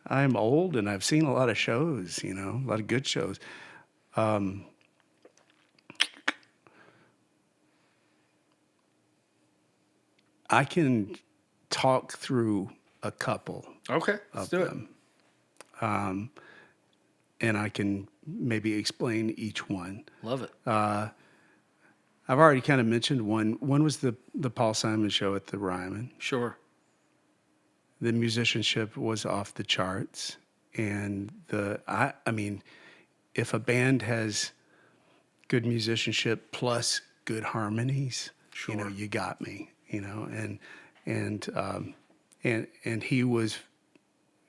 I'm old and I've seen a lot of shows, a lot of good shows. I can talk through a couple Okay, let's do it. and I can maybe explain each one. Love it. I've already kind of mentioned one. One was the Paul Simon show at the Ryman. Sure. The musicianship was off the charts, and I mean, if a band has good musicianship plus good harmonies, Sure. you know, you got me. You know, and he was,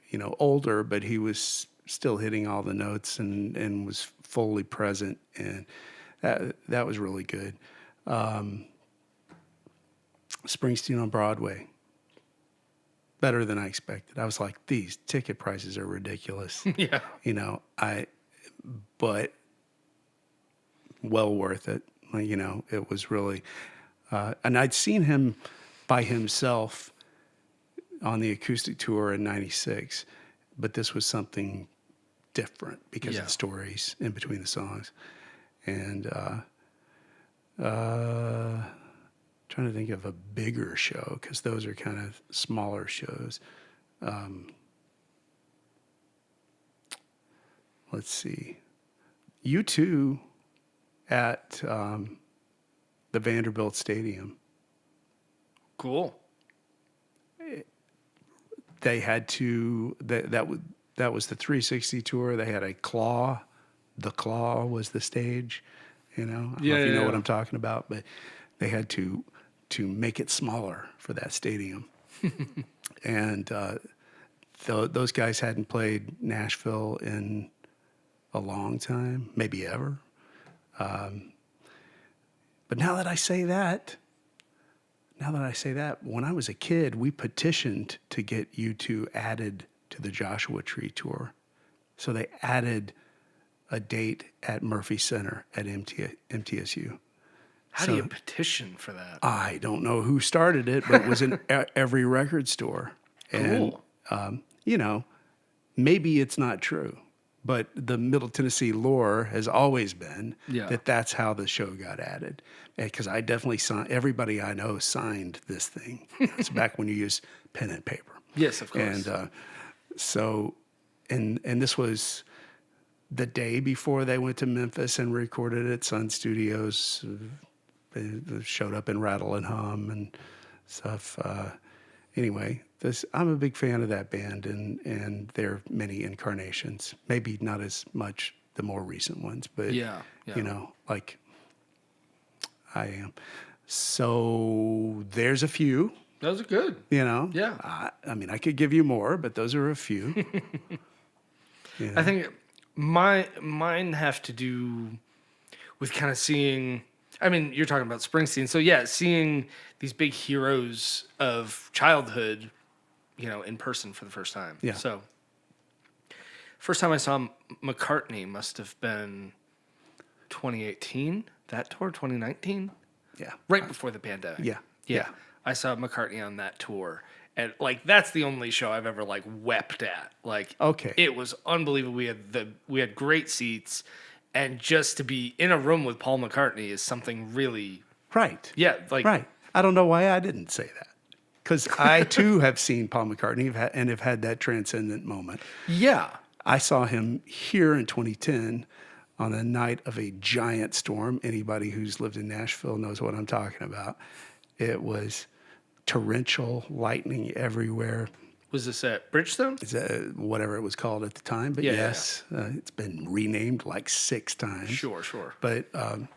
you know, older, but he was still hitting all the notes and was fully present, and that was really good. Springsteen on Broadway, better than I expected. I was like, these ticket prices are ridiculous. Yeah. You know, but well worth it. Like, you know, it was really, and I'd seen him by himself on the acoustic tour in '96, but this was something different because Yeah. of the stories in between the songs. And trying to think of a bigger show because those are kind of smaller shows. Let's see. U2 at the Vanderbilt Stadium. Cool. They had to that was the 360 tour. They had a Claw. The Claw was the stage. You know, I don't know if you know what I'm talking about, but they had to make it smaller for that stadium. And those guys hadn't played Nashville in a long time, maybe ever. But now that I say that, when I was a kid, we petitioned to get U2 added to the Joshua Tree tour. So they added a date at Murphy Center at MTSU. How do you petition for that? I don't know who started it, but it was in every record store. Cool. And, you know, maybe it's not true, but the Middle Tennessee lore has always been that that's how the show got added. Because I definitely signed, everybody I know signed this thing. It's back when you used pen and paper. Yes, of course. And so, and this was the day before they went to Memphis and recorded at Sun Studios. They showed up in Rattle and Hum and stuff. Anyway, I'm a big fan of that band and their many incarnations. Maybe not as much the more recent ones, but you know, like I am. So there's a few. Those are good. You know? Yeah. I mean, I could give you more, but those are a few. You know? I think mine have to do with kind of seeing. I mean, you're talking about Springsteen, so yeah, seeing these big heroes of childhood, you know, in person for the first time. Yeah. So, first time I saw McCartney must have been 2018. That tour, 2019. Yeah. Right before the pandemic. Yeah. Yeah. I saw McCartney on that tour. And like that's the only show I've ever like wept at. Like Okay. It was unbelievable. We had great seats, and just to be in a room with Paul McCartney is something really Right. like Right. I don't know why I didn't say that. Because I too have seen Paul McCartney and have had that transcendent moment. Yeah. I saw him here in 2010 on the night of a giant storm. Anybody who's lived in Nashville knows what I'm talking about. It was torrential lightning everywhere. Was this at Bridgestone? It's whatever it was called at the time. But Yeah, yes, it's been renamed like 6 times. Sure. But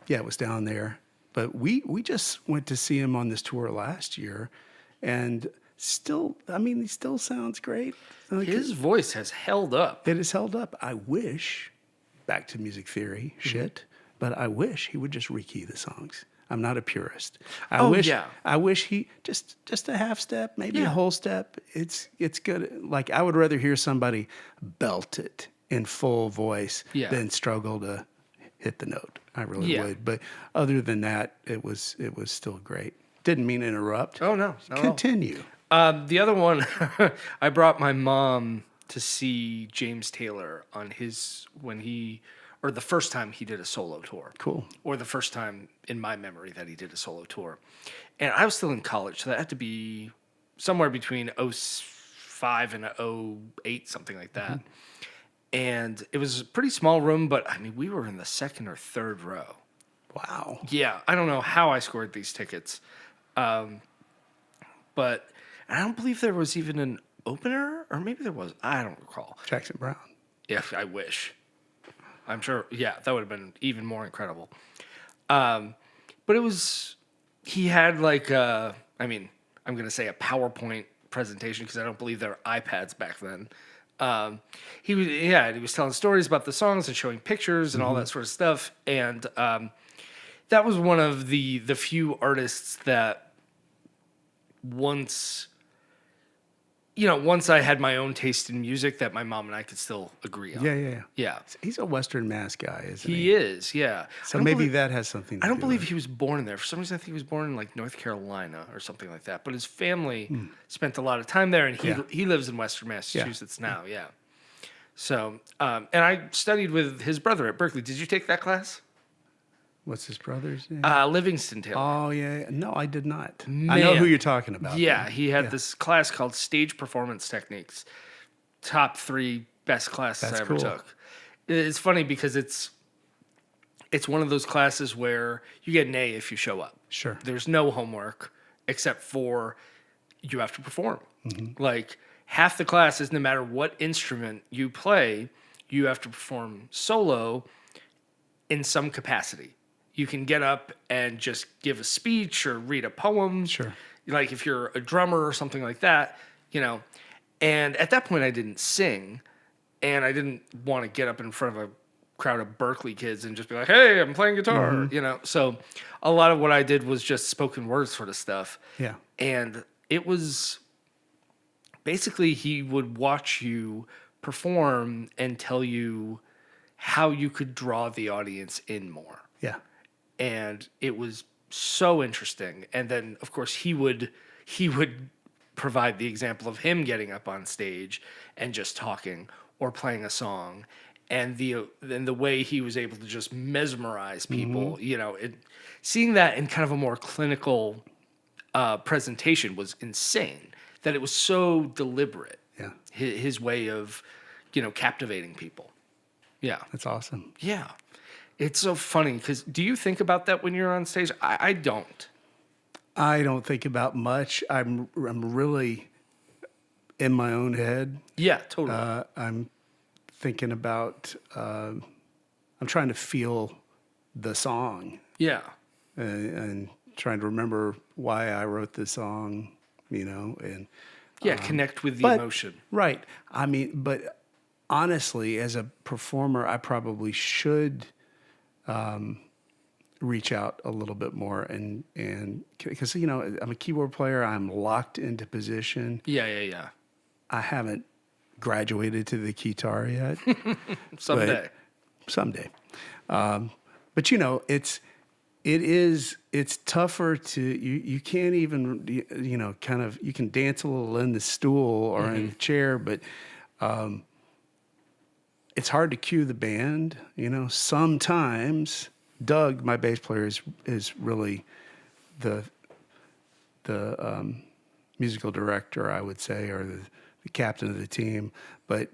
yeah, it was down there. But we just went to see him on this tour last year, and still, I mean, he still sounds great. Like, His voice has held up. it is held up. I wish, back to music theory shit, but I wish he would just rekey the songs. I'm not a purist. I wish he just a half step, maybe a whole step. It's good. Like I would rather hear somebody belt it in full voice than struggle to hit the note. I really would. But other than that, it was still great. Didn't mean to interrupt. Oh no. Continue. The other one, I brought my mom to see James Taylor on when he or the first time he did a solo tour. Cool. Or the first time in my memory that he did a solo tour. And I was still in college, so that had to be somewhere between 05 and 08, something like that. And it was a pretty small room, but I mean, we were in the second or third row. Wow. Yeah, I don't know how I scored these tickets. But I don't believe there was even an opener, or maybe there was. I don't recall. Jackson Brown. Yeah, I wish. I'm sure. Yeah, that would have been even more incredible. But it was. He had like I mean, I'm gonna say a PowerPoint presentation because I don't believe there were iPads back then. He was telling stories about the songs and showing pictures and all that sort of stuff. And that was one of the few artists that once I had my own taste in music that my mom and I could still agree on. Yeah. Yeah. He's a Western Mass guy, isn't he? He is, yeah. So maybe that has something to do I don't with believe it. he was born there. For some reason, I think he was born in like North Carolina or something like that. But his family spent a lot of time there, and he lives in Western Massachusetts now. Yeah. So, and I studied with his brother at Berklee. Did you take that class? What's his brother's name? Livingston Taylor. Oh, yeah. No, I did not. I know who you're talking about. Yeah, though. he had this class called Stage Performance Techniques. Top 3 best classes I ever took. It's funny because it's one of those classes where you get an A if you show up. Sure. There's no homework except for you have to perform. Mm-hmm. Like half the class is no matter what instrument you play, you have to perform solo in some capacity. You can get up and just give a speech or read a poem. Sure. Like if you're a drummer or something like that, And at that point, I didn't sing, and I didn't want to get up in front of a crowd of Berklee kids and just be like, "Hey, I'm playing guitar," So a lot of what I did was just spoken word sort of stuff. Yeah. And it was basically he would watch you perform and tell you how you could draw the audience in more. Yeah. And it was so interesting. And then, of course, he would provide the example of him getting up on stage and just talking or playing a song, and the way he was able to just mesmerize people. Seeing that in kind of a more clinical presentation was insane. That it was so deliberate. Yeah. His way of, captivating people. Yeah. That's awesome. Yeah. It's so funny because do you think about that when you're on stage? I don't. I don't think about much. I'm really in my own head. Yeah, totally. I'm thinking about. I'm trying to feel the song Yeah. and trying to remember why I wrote the song. And Yeah, connect with the emotion. Right. I mean, but honestly, as a performer, I probably should reach out a little bit more and because I'm a keyboard player, I'm locked into position. Yeah. I haven't graduated to the guitar yet. Someday. But it's tougher to you can't even kind of you can dance a little in the stool or in the chair, but it's hard to cue the band. Sometimes Doug, my bass player, is really the musical director, I would say, or the captain of the team. But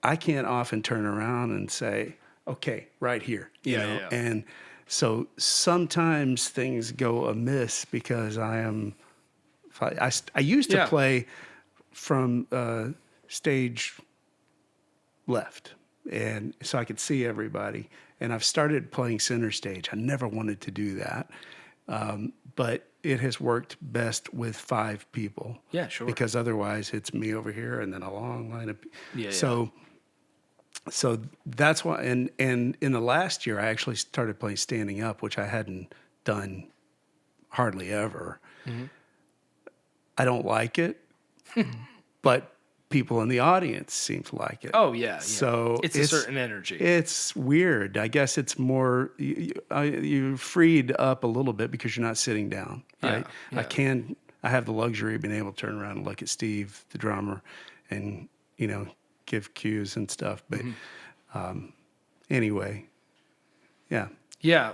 I can't often turn around and say, "Okay, right here," Yeah. And so sometimes things go amiss because I used to play from stage left, and so I could see everybody. And I've started playing center stage. I never wanted to do that, but it has worked best with 5 people. Yeah, sure. Because otherwise, it's me over here and then a long line of. Yeah. So that's why. And in the last year, I actually started playing standing up, which I hadn't done hardly ever. Mm-hmm. I don't like it, but people in the audience seem to like it. Oh, yeah. So it's a certain energy. It's weird. I guess it's more, you're freed up a little bit because you're not sitting down. Right? Yeah. I have the luxury of being able to turn around and look at Steve, the drummer, and, give cues and stuff. But anyway, yeah. Yeah,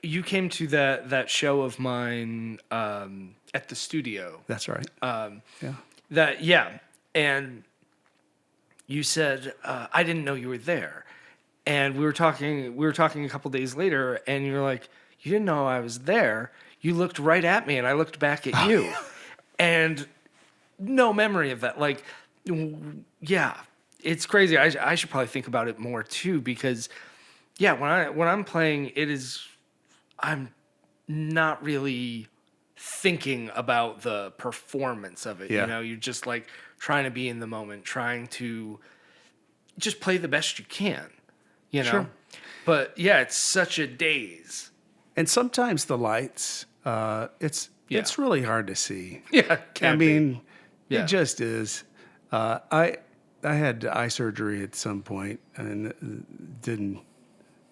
you came to that show of mine at the studio. That's right. Yeah, and you said I didn't know you were there, and we were talking a couple days later, and you were like, you didn't know I was there. You looked right at me, and I looked back at you, and no memory of that. Like, yeah, it's crazy. I should probably think about it more too, because yeah, when I'm playing, I'm not really thinking about the performance of it. Yeah. You know, you're just like trying to be in the moment, trying to just play the best you can, you know? Sure. But yeah, it's such a daze. And sometimes the lights, it's really hard to see. Yeah. I mean, Yeah. it just is. I had eye surgery at some point and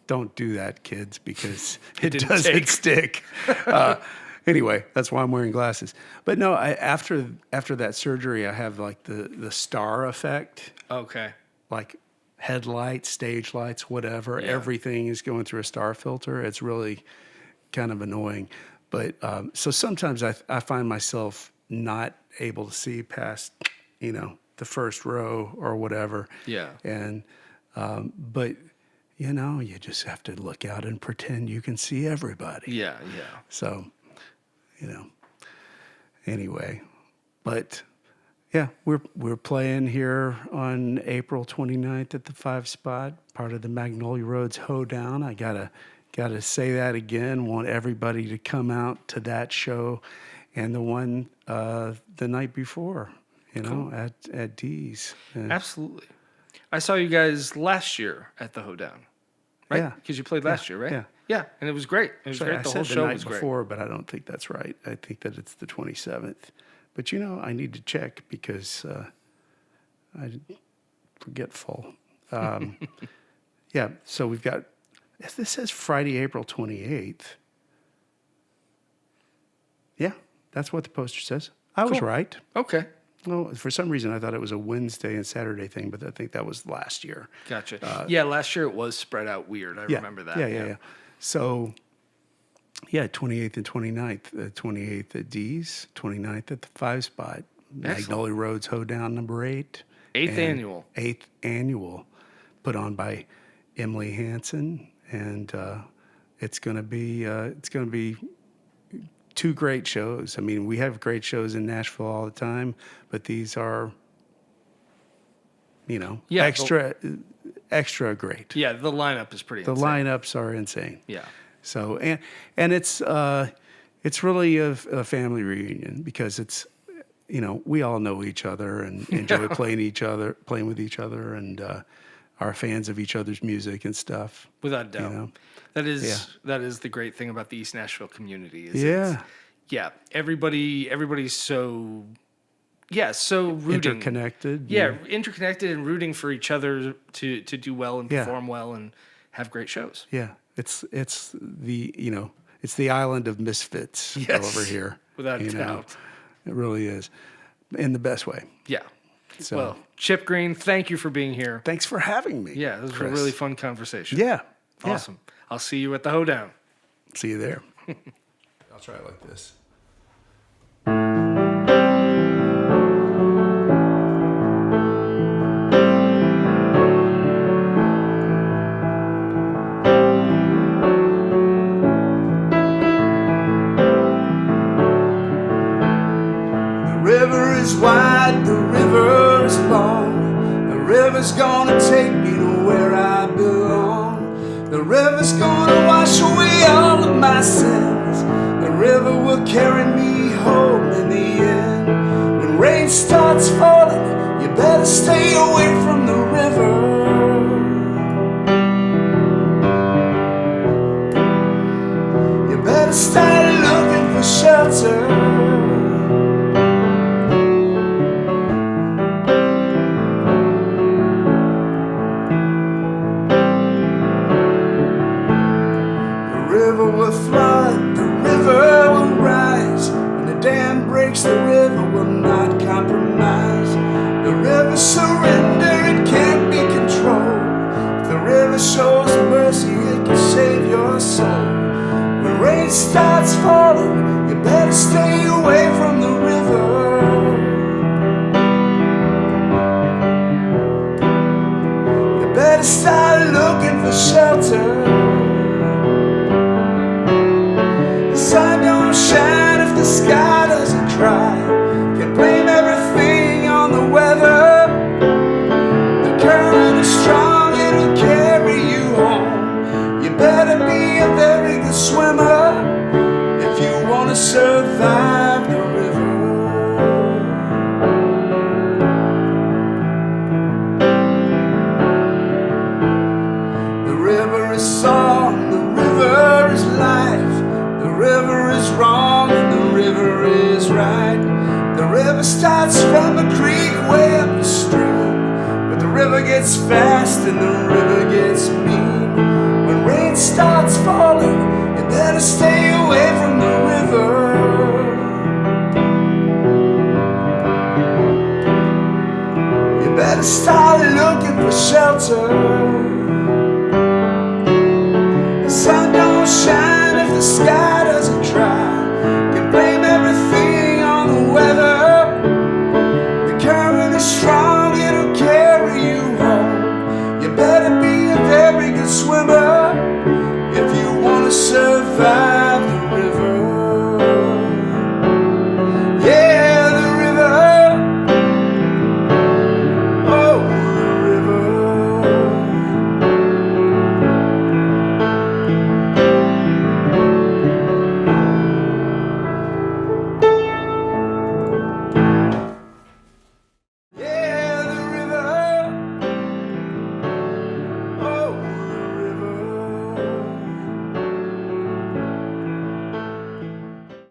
don't do that, kids, because it didn't doesn't take. stick. Anyway, that's why I'm wearing glasses. But no, after that surgery, I have like the star effect, Okay. like headlights, stage lights, whatever. Yeah. Everything is going through a star filter. It's really kind of annoying. But so sometimes I find myself not able to see past, the first row or whatever. Yeah. And but you just have to look out and pretend you can see everybody. Yeah. So, anyway, but yeah, we're playing here on April 29th at the 5 Spot, part of the Magnolia Roads Hoedown. I gotta say that again. Want everybody to come out to that show and the one the night before, Cool. at D's. Absolutely. I saw you guys last year at the Hoedown, right? Yeah. Because you played last year, right? Yeah. Yeah, and it was great. It was Sorry, great. I The said whole the show night was great. before, but I don't think that's right. I think that it's the 27th. But I need to check because I'm forgetful. Yeah, so we've got. This says Friday, April 28th. Yeah, that's what the poster says. I was Cool. right. Okay. Well, for some reason, I thought it was a Wednesday and Saturday thing, but I think that was last year. Gotcha. Yeah, last year it was spread out weird. I remember that. Yeah. So, 28th and 29th. 28th at D's, 29th at the 5 Spot. Magnolia Roads Hoedown number 8. Eighth And annual. 8th annual, put on by Emily Hansen, and it's going to be 2 great shows. I mean, we have great shows in Nashville all the time, but these are, extra great. Yeah, the lineup is pretty The insane. lineups are insane. Yeah. So and it's really a family reunion because it's we all know each other and enjoy playing with each other, and are fans of each other's music and stuff. Without a doubt. That is the great thing about the East Nashville community. Everybody's so rooting. Interconnected. Yeah, interconnected and rooting for each other to do well and Yeah. perform well and have great shows. Yeah. It's the island of misfits over here. Without a doubt. It really is. In the best way. Yeah. So Well, Chip Greene, thank you for being here. thanks for having me. Yeah, this was Chris. a really fun conversation. Yeah. Awesome. I'll see you at the Hoedown. See you there. I'll try it like this. Wide, the river is long. The river's gonna take me to where I belong. The river's gonna wash away all of my sins. The river will carry me home in the end. When rain starts falling, you better stay away from the river. You better start looking for shelter. Flood, the river will rise when the dam starts falling, you better stay away from the river. You better start looking for shelter. The sun don't shine if the sky doesn't cry. Can't blame everything on the weather. The current is strong, it'll carry you home. You better be a very good swimmer if you want to survive the river. The river is song, the river is life. The river is wrong and the river is right. The river starts from the creek way up the stream, but the river gets fast and the river gets mean. When rain starts falling, you better stay away from the river. You better start looking for shelter.